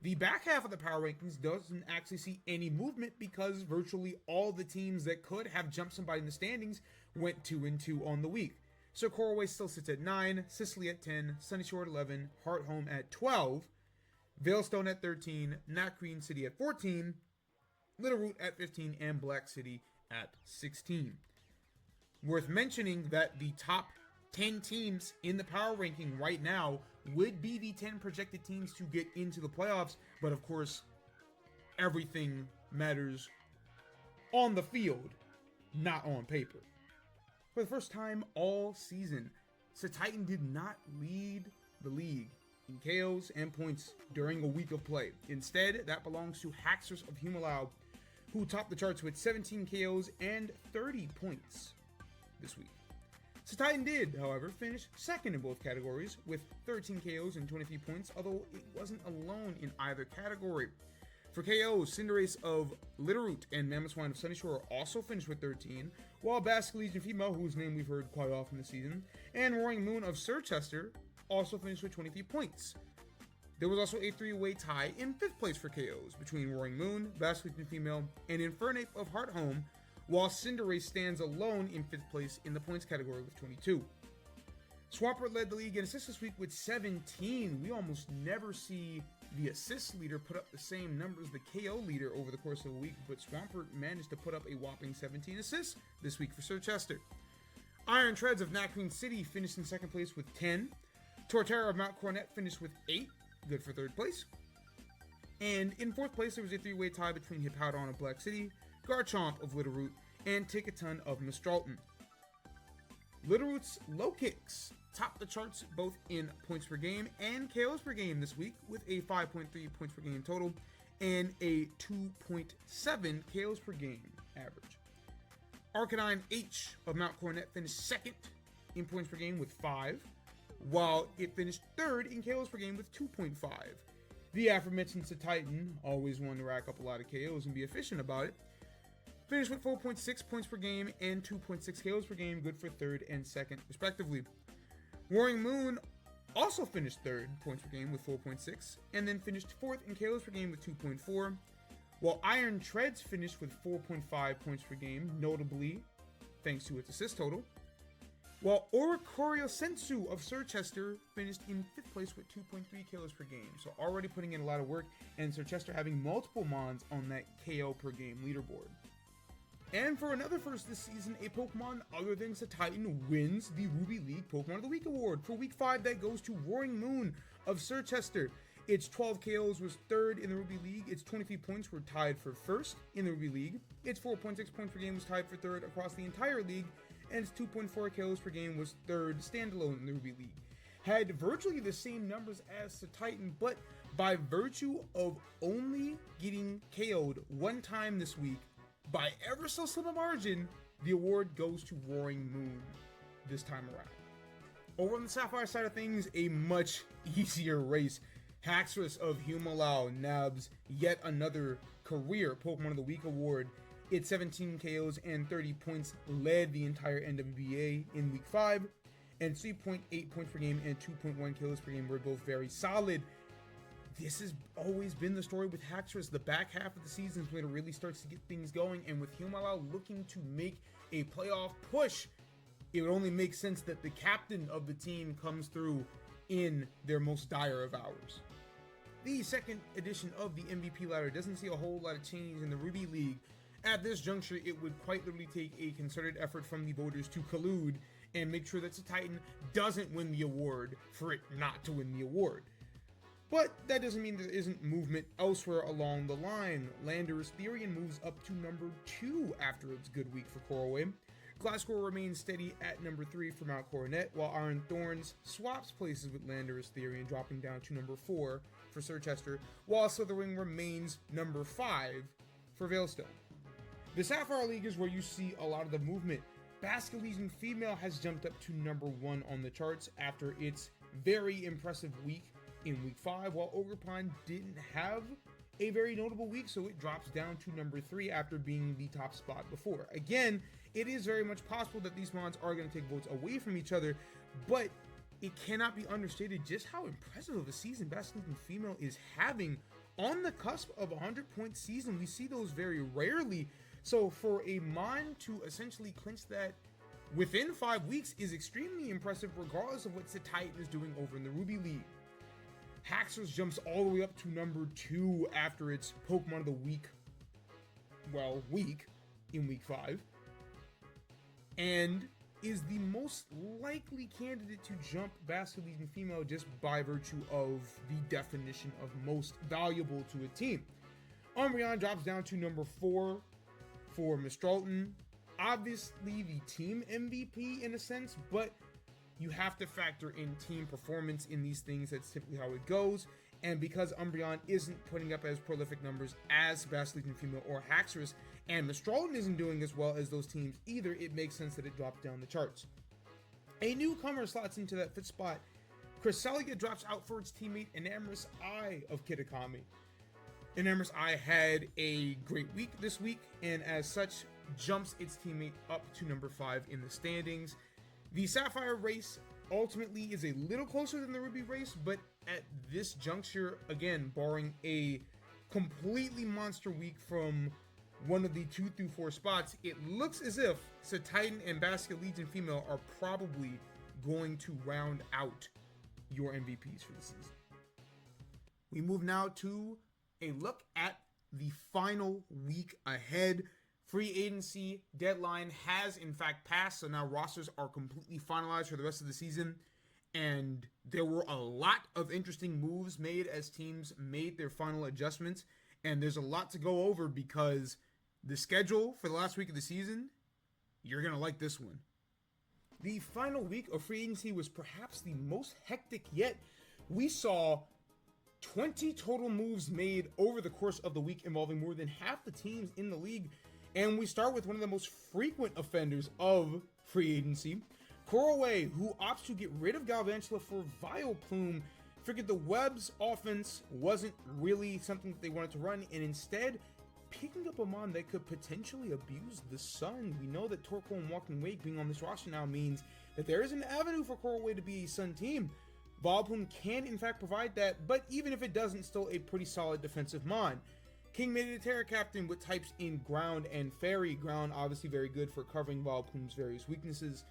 The back half of the power rankings doesn't actually see any movement because virtually all the teams that could have jumped somebody in the standings went 2-2 on the week. So Corway still sits at 9, Sicily at 10, Sunny Shore at 11, Hart Home at 12, Veilstone at 13, Nacreen City at 14, Little Root at 15, and Black City at 16. Worth mentioning that the top 10 teams in the power ranking right now would be the 10 projected teams to get into the playoffs, but of course, everything matters on the field, not on paper. For the first time all season, Titan did not lead the league in KOs and points during a week of play. Instead, that belongs to Haxers of Humalau, who topped the charts with 17 KOs and 30 points this week. Titan did, however, finish second in both categories with 13 KOs and 23 points, although it wasn't alone in either category. For KOs, Cinderace of Little and Mammoth Swine of Sunny Shore also finished with 13, while Basque Legion Female, whose name we've heard quite often this season, and Roaring Moon of Sirchester also finished with 23 points. There was also a 3-way tie in 5th place for KOs between Roaring Moon, Basque Legion Female, and Infernape of Heart Home, while Cinderace stands alone in 5th place in the points category with 22. Swampert led the league in assists this week with 17. We almost never see the assist leader put up the same numbers as the KO leader over the course of a week, but Swampert managed to put up a whopping 17 assists this week for Sirchester. Iron Treads of Nacreen City finished in 2nd place with 10. Torterra of Mount Coronet finished with 8, good for 3rd place. And in 4th place, there was a 3-way tie between Hippowdon of Black City, Garchomp of Littleroot, and Tickaton of Mistralton. Littleroot's low kicks topped the charts both in points per game and KOs per game this week, with a 5.3 points per game total and a 2.7 KOs per game average. Arcanine H of Mount Coronet finished 2nd in points per game with 5, while it finished 3rd in KOs per game with 2.5. The aforementioned Titan, always one to rack up a lot of KOs and be efficient about it, finished with 4.6 points per game and 2.6 KOs per game, good for 3rd and 2nd respectively. Roaring Moon also finished 3rd points per game with 4.6, and then finished 4th in KOs per game with 2.4, while Iron Treads finished with 4.5 points per game, notably thanks to its assist total, while Oricorio Sensu of Sirchester finished in 5th place with 2.3 KOs per game, so already putting in a lot of work, and Sirchester having multiple mons on that KO per game leaderboard. And for another first this season, a Pokemon other than Titan wins the Ruby League Pokemon of the Week award. For week 5, that goes to Roaring Moon of Sirchester. Its 12 KOs was 3rd in the Ruby League. Its 23 points were tied for 1st in the Ruby League. Its 4.6 points per game was tied for 3rd across the entire league. And its 2.4 KOs per game was 3rd standalone in the Ruby League. Had virtually the same numbers as Titan, but by virtue of only getting KO'd one time this week, by ever so slim a margin, the award goes to Roaring Moon this time around. Over on the Sapphire side of things, a much easier race. Haxorus of Humalao nabs yet another career Pokemon of the Week award. Its 17 KOs and 30 points led the entire NWBA in week 5, and 3.8 points per game and 2.1 KOs per game were both very solid. This has always been the story with Haxorus. The back half of the season is when it really starts to get things going, and with Humalao looking to make a playoff push, it would only make sense that the captain of the team comes through in their most dire of hours. The 2nd edition of the MVP ladder doesn't see a whole lot of change in the Ruby League. At this juncture, it would quite literally take a concerted effort from the voters to collude and make sure that Titan doesn't win the award for it not to win the award. But that doesn't mean there isn't movement elsewhere along the line. Landorus Therian moves up to number 2 after its good week for Corway. Glasgow remains steady at number 3 for Mount Coronet, while Iron Thorns swaps places with Landorus Therian, dropping down to number 4 for Sirchester, while Slitherwing remains number 5 for Veilstone. The Sapphire League is where you see a lot of the movement. Basket Legion Female has jumped up to number 1 on the charts after its very impressive week in week 5, while Ogerpon didn't have a very notable week, so it drops down to number 3 after being the top spot before. Again, it is very much possible that these mons are going to take votes away from each other, but it cannot be understated just how impressive of a season Basket Legion Female is having. On the cusp of a 100-point season, we see those very rarely. So for a mon to essentially clinch that within 5 weeks is extremely impressive, regardless of what Titan is doing over in the Ruby League. Haxorus jumps all the way up to number 2 after its Pokemon of the Week, in week 5, and is the most likely candidate to jump Basket Legion Female just by virtue of the definition of most valuable to a team. Umbreon drops down to number 4 for Mistralton. Obviously the team MVP in a sense, but you have to factor in team performance in these things. That's typically how it goes. And because Umbreon isn't putting up as prolific numbers as Basket Legion Female or Haxorus, and Mistralton isn't doing as well as those teams either, it makes sense that it dropped down the charts. A newcomer slots into that 5th spot. Cresselia drops out for its teammate Enamorous Eye of Kitakami. Enamorous Eye had a great week this week, and as such, jumps its teammate up to number 5 in the standings. The Sapphire race ultimately is a little closer than the Ruby race, but at this juncture, again, barring a completely monster week from one of the 2 through 4 spots, it looks as if Titan and Basket Legion Female are probably going to round out your MVPs for the season. We move now to a look at the final week ahead. Free agency deadline has in fact passed, so now rosters are completely finalized for the rest of the season. and there were a lot of interesting moves made as teams made their final adjustments, and there's a lot to go over because the schedule for the last week of the season, you're going to like this one. The final week of free agency was perhaps the most hectic yet. We saw 20 total moves made over the course of the week involving more than half the teams in the league. And we start with one of the most frequent offenders of free agency, Corway, who opts to get rid of Galvantula for Vileplume. Figured the Web's offense wasn't really something that they wanted to run, and instead picking up a mon that could potentially abuse the Sun. We know that Torkoal and Walking Wake being on this roster now means that there is an avenue for Corway to be a Sun team. Vileplume can in fact provide that, but even if it doesn't, still a pretty solid defensive mon. King made it a Terra Captain with types in Ground and Fairy. Ground obviously very good for covering Vileplume's various weaknesses,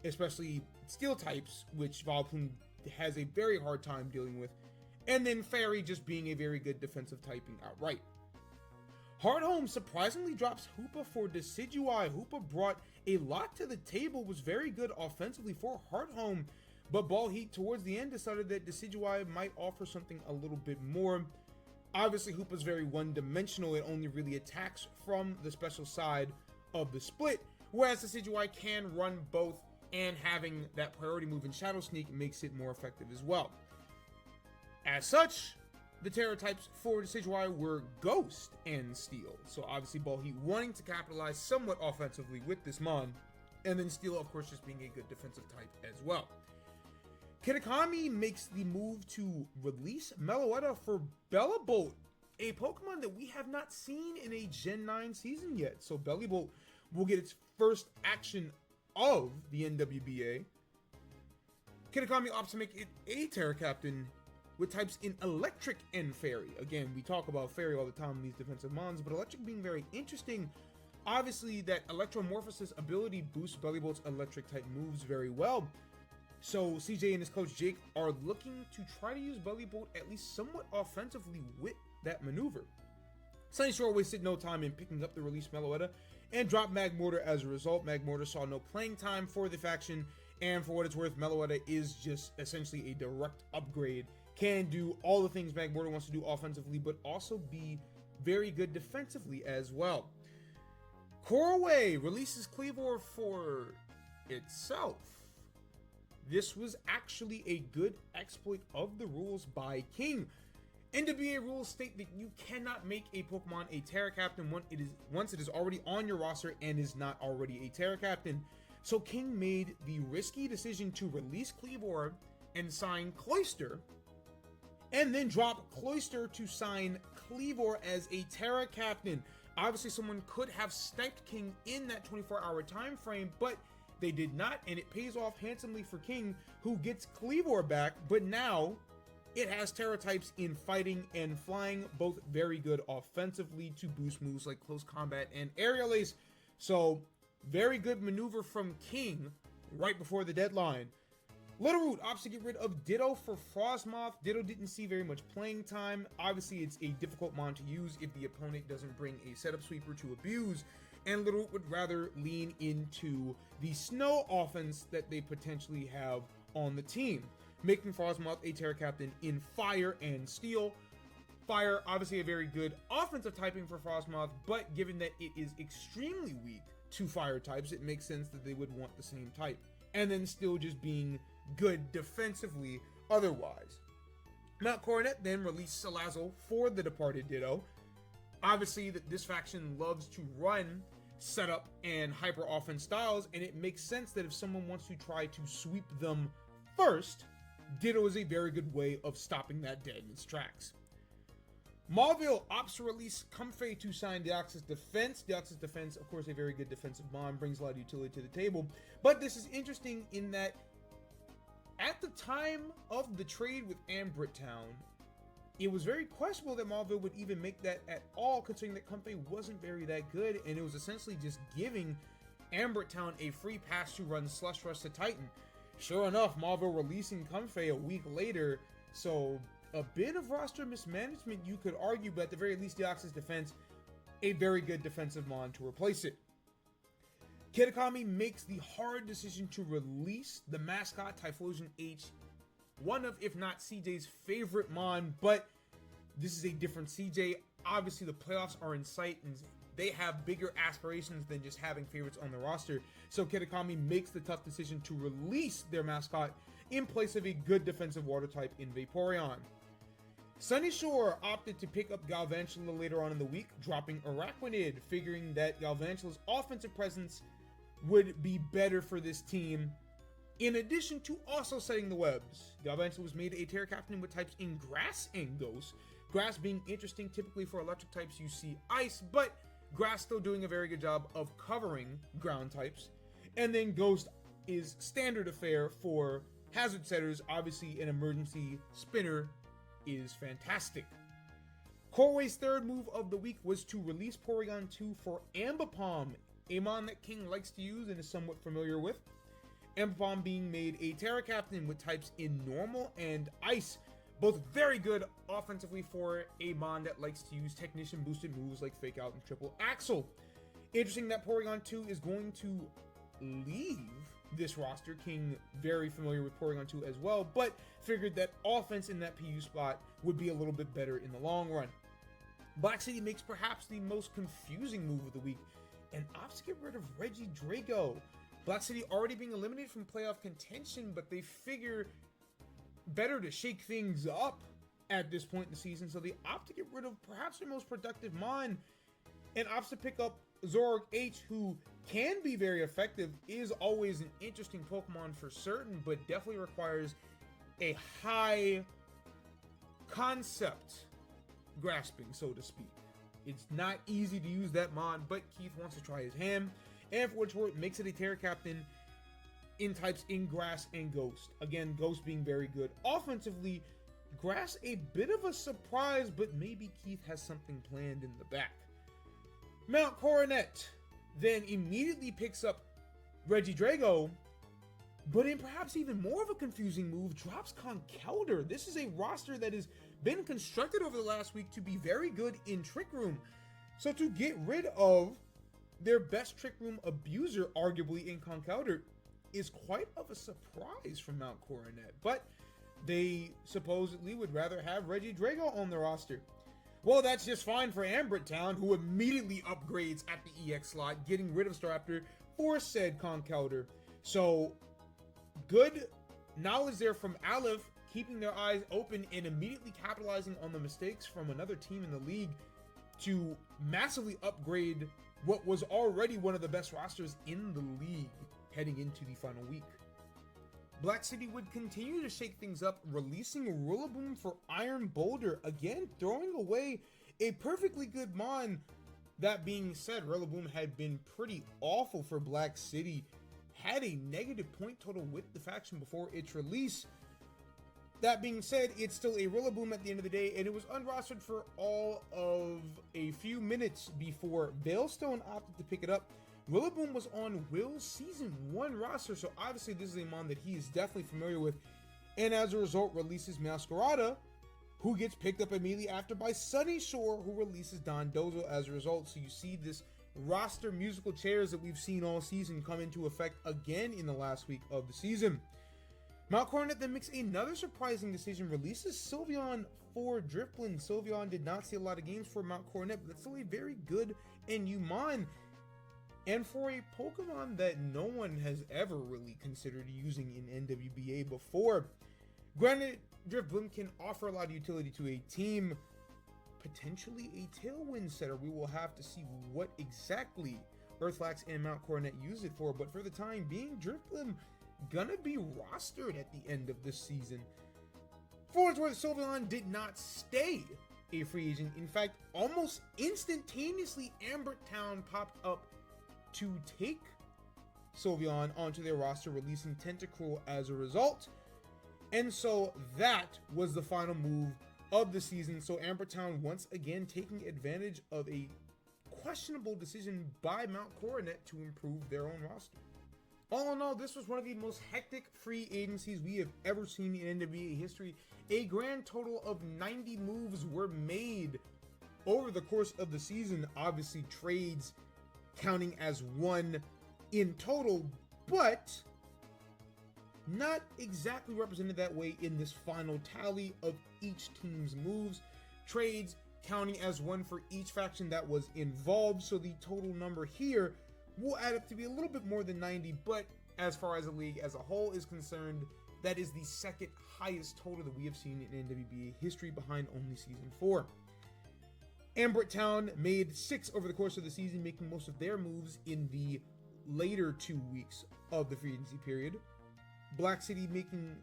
especially Steel types, which Vileplume has a very hard time dealing with. And then Fairy just being a very good defensive typing outright. Hardhome surprisingly drops Hoopa for Decidueye. Hoopa brought a lot to the table, was very good offensively for Hardhome, but Ball Heat towards the end decided that Decidueye might offer something a little bit more. Obviously, Hoopa's very one-dimensional. It only really attacks from the special side of the split, whereas Decidueye can run both, and having that priority move in Shadow Sneak makes it more effective as well. As such, the Terra types for Decidueye were Ghost and Steel. So obviously Ball Heat wanting to capitalize somewhat offensively with this mon, and then Steel of course just being a good defensive type as well. Kitakami makes the move to release Meloetta for Bellibolt, a Pokemon that we have not seen in a Gen 9 season yet. So Bellibolt will get its first action of the NWBA. Kitakami opts to make it a Terra Captain with types in Electric and Fairy. Again, we talk about Fairy all the time in these defensive mons, but Electric being very interesting. Obviously, that Electromorphosis ability boosts Bellibolt's Electric type moves very well. So CJ and his coach Jake are looking to try to use Bellibolt at least somewhat offensively with that maneuver. Sunny Shore wasted no time in picking up the release Meloetta and dropped Magmortar as a result. Magmortar saw no playing time for the faction, and for what it's worth, Meloetta is just essentially a direct upgrade. Can do all the things Magmortar wants to do offensively, but also be very good defensively as well. Corway releases Cleavor for itself. This was actually a good exploit of the rules by King. NWBA rules state that you cannot make a Pokemon a Terra Captain once it is already on your roster and is not already a Terra Captain. So King made the risky decision to release Cleavor and sign Cloyster, and then drop Cloyster to sign Cleavor as a Terra Captain. Obviously, someone could have sniped King in that 24-hour time frame, but they did not, and it pays off handsomely for King, who gets Cleavor back, but now it has Terra types in Fighting and Flying, both very good offensively to boost moves like Close Combat and Aerial Ace. So, very good maneuver from King right before the deadline. Littleroot opts to get rid of Ditto for Frostmoth. Ditto didn't see very much playing time. Obviously, it's a difficult mon to use if the opponent doesn't bring a setup sweeper to abuse, and Littleroot would rather lean into the snow offense that they potentially have on the team, making Frostmoth a Terra Captain in Fire and Steel. Fire, obviously a very good offensive typing for Frostmoth, but given that it is extremely weak to Fire types, it makes sense that they would want the same type. And then still just being good defensively otherwise. Mount Coronet then released Salazzle for the departed Ditto. Obviously, this faction loves to run setup and hyper offense styles, and it makes sense that if someone wants to try to sweep them first, Ditto is a very good way of stopping that dead in its tracks. Mauville opts to release Comfey to sign Deoxys Defense. Deoxys Defense, of course, a very good defensive mon, brings a lot of utility to the table, but this is interesting in that at the time of the trade with Ambrit Town, it was very questionable that Mauville would even make that at all, considering that Comfey wasn't very that good, and it was essentially just giving Ambrit Town a free pass to run Slush Rush to Titan. Sure enough, Mauville releasing Comfey a week later, so a bit of roster mismanagement, you could argue, but at the very least, Deoxys Defense, a very good defensive mon to replace it. Kitakami makes the hard decision to release the mascot Typhlosion H one of, if not CJ's favorite Mon, but this is a different CJ. Obviously, the playoffs are in sight, and they have bigger aspirations than just having favorites on the roster. So Kitakami makes the tough decision to release their mascot in place of a good defensive water type in Vaporeon. Sunny Shore opted to pick up Galvantula later on in the week, dropping Araquanid, figuring that Galvantula's offensive presence would be better for this team, in addition to also setting the webs. Galvantula was made a Terra Captain with types in Grass and Ghost. Grass being interesting, typically for electric types you see Ice, but Grass still doing a very good job of covering ground types. And then Ghost is standard affair for hazard setters. Obviously an emergency spinner is fantastic. Corway's third move of the week was to release Porygon 2 for Ambipom, a mon that King likes to use and is somewhat familiar with. Ambipom being made a Terra Captain with types in Normal and Ice, both very good offensively for a mon that likes to use Technician boosted moves like Fake Out and Triple Axle. Interesting that Porygon 2 is going to leave this roster. King very familiar with Porygon 2 as well, but figured that offense in that PU spot would be a little bit better in the long run. Black City makes perhaps the most confusing move of the week and opts to get rid of Reggie Drago. Black City already being eliminated from playoff contention, but they figure better to shake things up at this point in the season, so they opt to get rid of perhaps their most productive mon and opts to pick up Zorg H, who can be very effective, is always an interesting Pokemon for certain, but definitely requires a high concept grasping, so to speak. It's not easy to use that mon, but Keith wants to try his hand, and for what it's worth, makes it a Terra Captain in types in Grass and Ghost. Again, Ghost being very good. Offensively, Grass a bit of a surprise, but maybe Keith has something planned in the back. Mount Coronet then immediately picks up Reggie Drago, but in perhaps even more of a confusing move, drops Conkeldurr. This is a roster that has been constructed over the last week to be very good in Trick Room. So to get rid of their best Trick Room abuser, arguably in Conkeldurr, is quite of a surprise from Mount Coronet. But they supposedly would rather have Reggie Drago on the roster. Well, that's just fine for Ambrit Town, who immediately upgrades at the EX slot, getting rid of Staraptor for said Conkeldurr. So, good knowledge there from Aleph, keeping their eyes open and immediately capitalizing on the mistakes from another team in the league to massively upgrade what was already one of the best rosters in the league heading into the final week. Black City would continue to shake things up, releasing Rillaboom for Iron Boulder, again throwing away a perfectly good mon. That being said, Rillaboom had been pretty awful for Black City, had a negative point total with the faction before its release. That being said, it's still a Rillaboom at the end of the day, and it was unrostered for all of a few minutes before Veilstone opted to pick it up. Rillaboom was on Will's Season 1 roster, so obviously this is a mon that he is definitely familiar with, and as a result releases Masquerada, who gets picked up immediately after by Sunny Shore, who releases Dondozo as a result. So you see this roster musical chairs that we've seen all season come into effect again in the last week of the season. Mount Coronet then makes another surprising decision, releases Sylveon for Drifblim. Sylveon did not see a lot of games for Mount Coronet, but that's still a very good and new mon. And for a Pokemon that no one has ever really considered using in NWBA before. Granted, Drifblim can offer a lot of utility to a team, potentially a Tailwind setter. We will have to see what exactly Earthflax and Mount Coronet use it for, but for the time being, Drifblim gonna be rostered at the end of this season. For what it's worth, Sylveon did not stay a free agent. In fact, almost instantaneously, Ambert Town popped up to take Sylveon onto their roster, releasing Tentacruel as a result. And so that was the final move of the season. So Amber Town once again taking advantage of a questionable decision by Mount Coronet to improve their own roster. All in all, this was one of the most hectic free agencies we have ever seen in NWBA history. A grand total of 90 moves were made over the course of the season. Obviously, trades counting as one in total, but not exactly represented that way in this final tally of each team's moves, trades, counting as one for each faction that was involved. So the total number here will add up to be a little bit more than 90, but as far as the league as a whole is concerned, that is the second highest total that we have seen in NWBA history, behind only Season 4. Ambrit Town made 6 over the course of the season, making most of their moves in the later 2 weeks of the free agency period. Black City making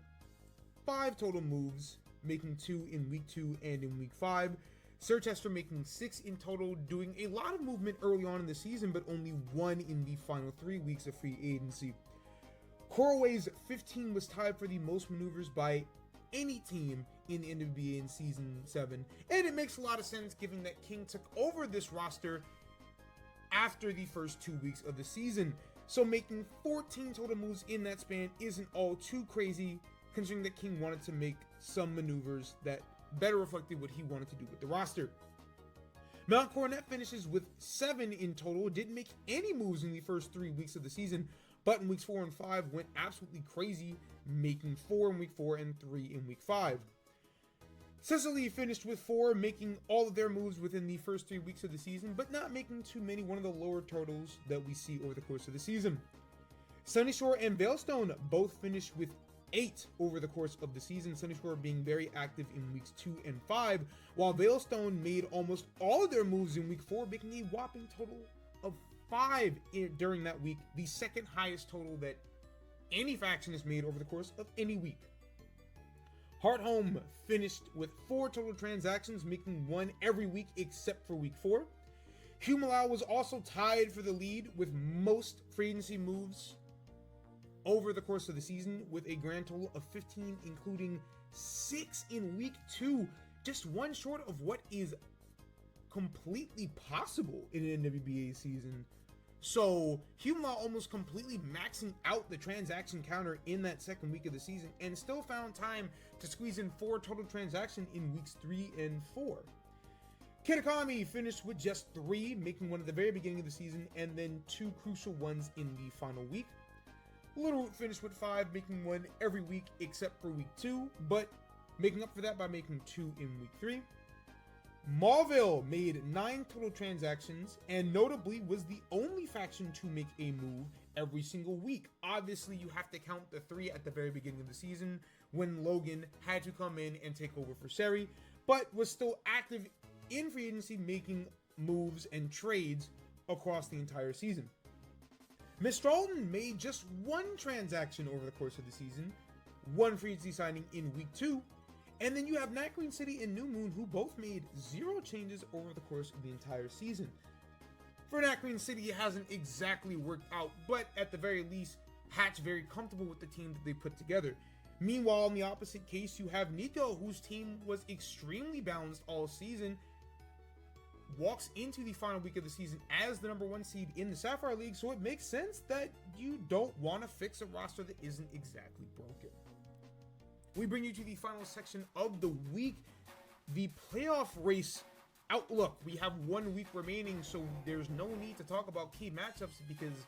5 total moves, making 2 in week 2 and in week 5. Sirchester making 6 in total, doing a lot of movement early on in the season, but only 1 in the final 3 weeks of free agency. Corway's 15 was tied for the most maneuvers by any team in the NWBA in Season 7, and it makes a lot of sense given that King took over this roster after the first 2 weeks of the season. So making 14 total moves in that span isn't all too crazy, considering that King wanted to make some maneuvers that better reflected what he wanted to do with the roster. Mount Coronet finishes with 7 in total, didn't make any moves in the first 3 weeks of the season, but in weeks 4 and 5 went absolutely crazy, making 4 in week 4 and 3 in week 5. Sicily finished with 4, making all of their moves within the first 3 weeks of the season, but not making too many, one of the lower totals that we see over the course of the season. Sunny Shore and Veilstone both finished with 8 over the course of the season, Sunny Shore being very active in weeks 2 and 5, while Veilstone made almost all of their moves in week 4, making a whopping total of 5 during that week, the second highest total that any faction has made over the course of any week. Hearthome finished with 4 total transactions, making 1 every week except for week 4. Humalau was also tied for the lead with most free agency moves over the course of the season, with a grand total of 15, including 6 in week 2, just 1 short of what is completely possible in an NWBA season. So Humalau almost completely maxing out the transaction counter in that second week of the season, and still found time to squeeze in 4 total transactions in weeks 3 and 4. Kitakami finished with just 3, making 1 at the very beginning of the season, and then 2 crucial ones in the final week. Littleroot finished with 5, making 1 every week except for week 2, but making up for that by making 2 in week 3. Mauville made 9 total transactions, and notably was the only faction to make a move every single week. Obviously, you have to count the 3 at the very beginning of the season, when Logan had to come in and take over for Seri, but was still active in free agency, making moves and trades across the entire season. Mistralton made just 1 transaction over the course of the season, 1 free agency signing in week 2, and then you have Night Queen City and New Moon, who both made 0 changes over the course of the entire season. For Night Queen City, it hasn't exactly worked out, but at the very least, Hatch very comfortable with the team that they put together. Meanwhile, in the opposite case, you have Nico, whose team was extremely balanced all season, walks into the final week of the season as the number 1 seed in the Sapphire League, so it makes sense that you don't want to fix a roster that isn't exactly broken. We bring you to the final section of the week, the playoff race outlook. We have 1 week remaining, so there's no need to talk about key matchups because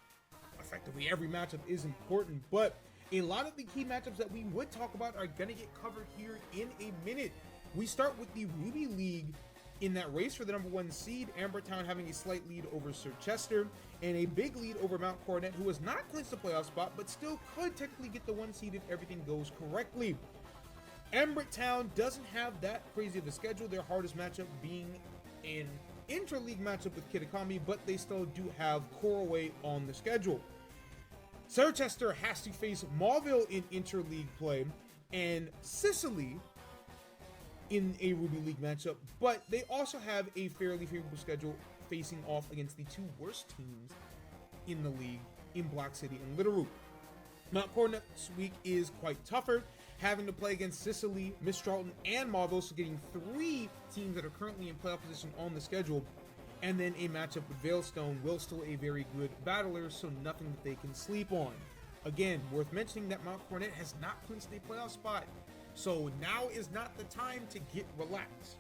effectively every matchup is important, but a lot of the key matchups that we would talk about are going to get covered here in a minute. We start with the Ruby League. In that race for the number 1 seed, Amber Town having a slight lead over Sir Chester, and a big lead over Mount Coronet, who has not clinched the playoff spot, but still could technically get the 1 seed if everything goes correctly. Ambrit Town doesn't have that crazy of a schedule, their hardest matchup being an intra-league matchup with Kitakami, but they still do have Corway on the schedule. Sirchester has to face Mauville in inter-league play, and Sicily in a Ruby League matchup, but they also have a fairly favorable schedule facing off against the 2 worst teams in the league in Black City and Littleroot. Mount Coronet's week is quite tougher, having to play against Sicily, Mistralton, and Mauville, so getting 3 teams that are currently in playoff position on the schedule, and then a matchup with Veilstone, will still a very good battler, so nothing that they can sleep on. Again, worth mentioning that Mount Coronet has not clinched a playoff spot, so now is not the time to get relaxed.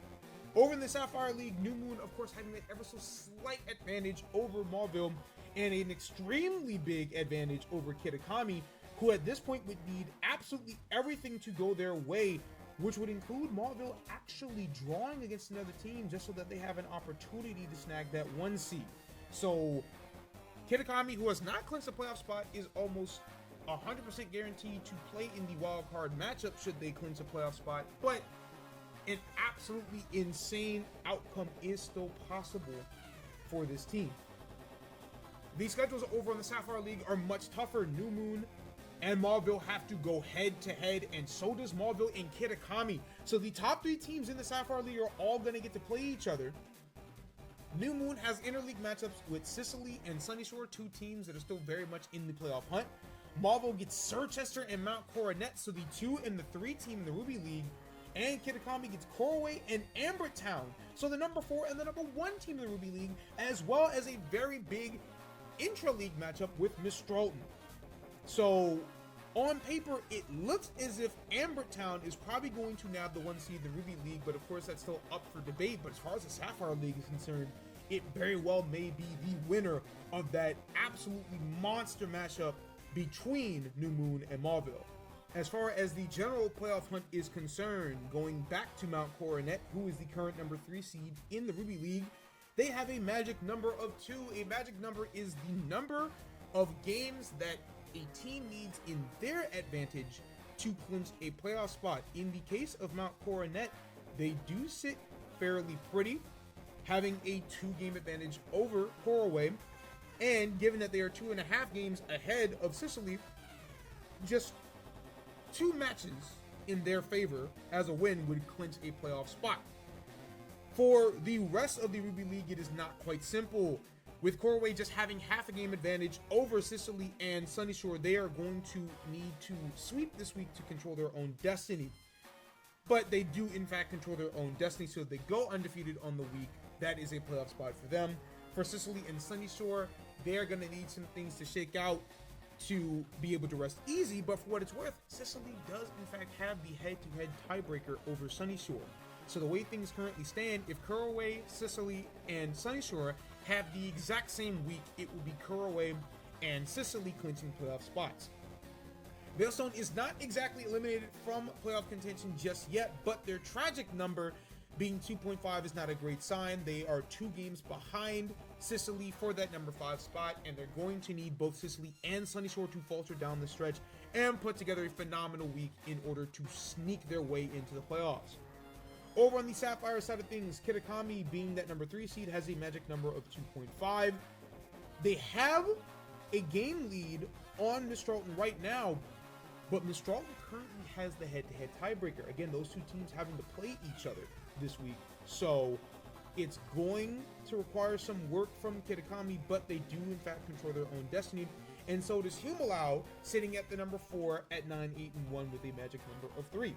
Over in the Sapphire League, New Moon, of course, having an ever so slight advantage over Mauville, and an extremely big advantage over Kitakami, who at this point would need absolutely everything to go their way, which would include Mauville actually drawing against another team just so that they have an opportunity to snag that 1 seed. So Kitakami, who has not clinched a playoff spot, is almost 100% guaranteed to play in the wild card matchup should they clinch a playoff spot, but an absolutely insane outcome is still possible for this team. The schedules over in the Sapphire League are much tougher. New Moon and Mauville have to go head to head, and so does Mauville and Kitakami. So the top 3 teams in the Sapphire League are all going to get to play each other. New Moon has interleague matchups with Sicily and Sunny Shore, 2 teams that are still very much in the playoff hunt. Mauville gets Sirchester and Mount Coronet, so the 2 and the 3 team in the Ruby League. And Kitakami gets Corway and Ambertown, so the number 4 and the number 1 team in the Ruby League, as well as a very big intra-league matchup with Mistralton. So on paper, it looks as if Ambertown is probably going to nab the 1 seed in the Ruby League, but of course that's still up for debate. But as far as the Sapphire League is concerned, it very well may be the winner of that absolutely monster matchup between New Moon and Mauville. As far as the general playoff hunt is concerned, going back to Mount Coronet, who is the current number 3 seed in the Ruby League, they have a magic number of 2. A magic number is the number of games that a team needs in their advantage to clinch a playoff spot. In the case of Mount Coronet, they do sit fairly pretty, having a 2-game advantage over Corway, and given that they are 2.5 games ahead of Sicily, just 2 matches in their favor as a win would clinch a playoff spot. For the rest of the Ruby League, it is not quite simple. With Corway just having half a game advantage over Sicily and Sunny Shore, they are going to need to sweep this week to control their own destiny. But they do in fact control their own destiny, so if they go undefeated on the week, that is a playoff spot for them. For Sicily and Sunny Shore, they're going to need some things to shake out to be able to rest easy, but for what it's worth, Sicily does in fact have the head-to-head tiebreaker over Sunny Shore. So the way things currently stand, if Corway, Sicily, and Sunny Shore have the exact same week, it will be Corway and Sicily clinching playoff spots. Veilstone is not exactly eliminated from playoff contention just yet, but their tragic number being 2.5 is not a great sign. They are 2 games behind Sicily for that number 5 spot, and they're going to need both Sicily and Sunny Shore to falter down the stretch and put together a phenomenal week in order to sneak their way into the playoffs. Over on the Sapphire side of things, Kitakami, being that number 3 seed, has a magic number of 2.5. They have a game lead on Mistralton right now, but Mistralton currently has the head-to-head tiebreaker. Again, those 2 teams having to play each other this week, so it's going to require some work from Kitakami, but they do in fact control their own destiny, and so does Humalau, sitting at the number 4 at 9-8-1 with a magic number of 3.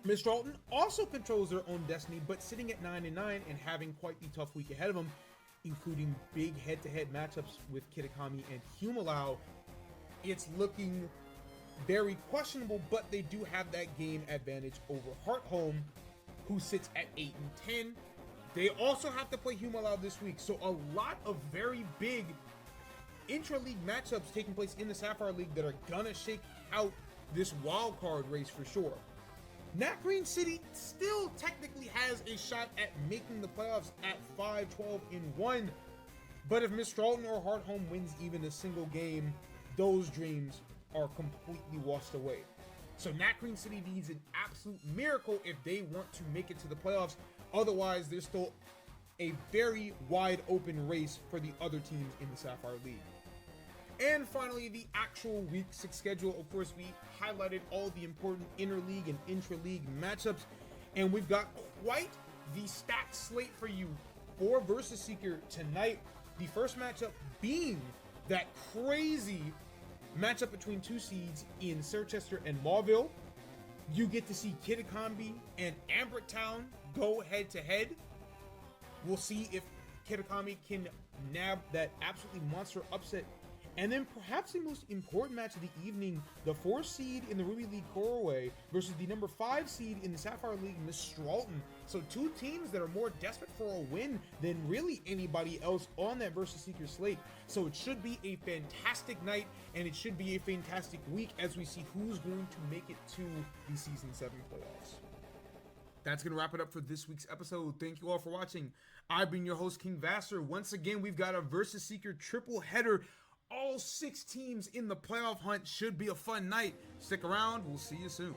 Mistralton also controls their own destiny, but sitting at 9-9 and having quite the tough week ahead of them, including big head-to-head matchups with Kitakami and Humalau. It's looking very questionable, but they do have that game advantage over Heartholm, who sits at 8-10. They also have to play Humalau this week, so a lot of very big intra-league matchups taking place in the Sapphire League that are gonna shake out this wild card race for sure. Nat Green City still technically has a shot at making the playoffs at 5-12-1, but if Mistralton or Heartholm wins even a single game, those dreams are completely washed away. So Nat Green City needs an absolute miracle if they want to make it to the playoffs. Otherwise, there's still a very wide open race for the other teams in the Sapphire League. And finally, the actual Week 6 schedule. Of course, we highlighted all the important interleague and intra-league matchups, and we've got quite the stacked slate for you for Versus Seeker tonight. The first matchup being that crazy matchup between 2 seeds in Sirchester and Mauville. You get to see Kitakami and Ambertown go head-to-head. We'll see if Kitakami can nab that absolutely monster upset And then perhaps the most important match of the evening, the 4th seed in the Ruby League Corway versus the number 5 seed in the Sapphire League, Mistralton. So 2 teams that are more desperate for a win than really anybody else on that Versus Seeker slate. So it should be a fantastic night, and it should be a fantastic week as we see who's going to make it to the Season 7 playoffs. That's going to wrap it up for this week's episode. Thank you all for watching. I've been your host, King Vasser. Once again, we've got a Versus Seeker triple header. All 6 teams in the playoff hunt. Should be a fun night. Stick around. We'll see you soon.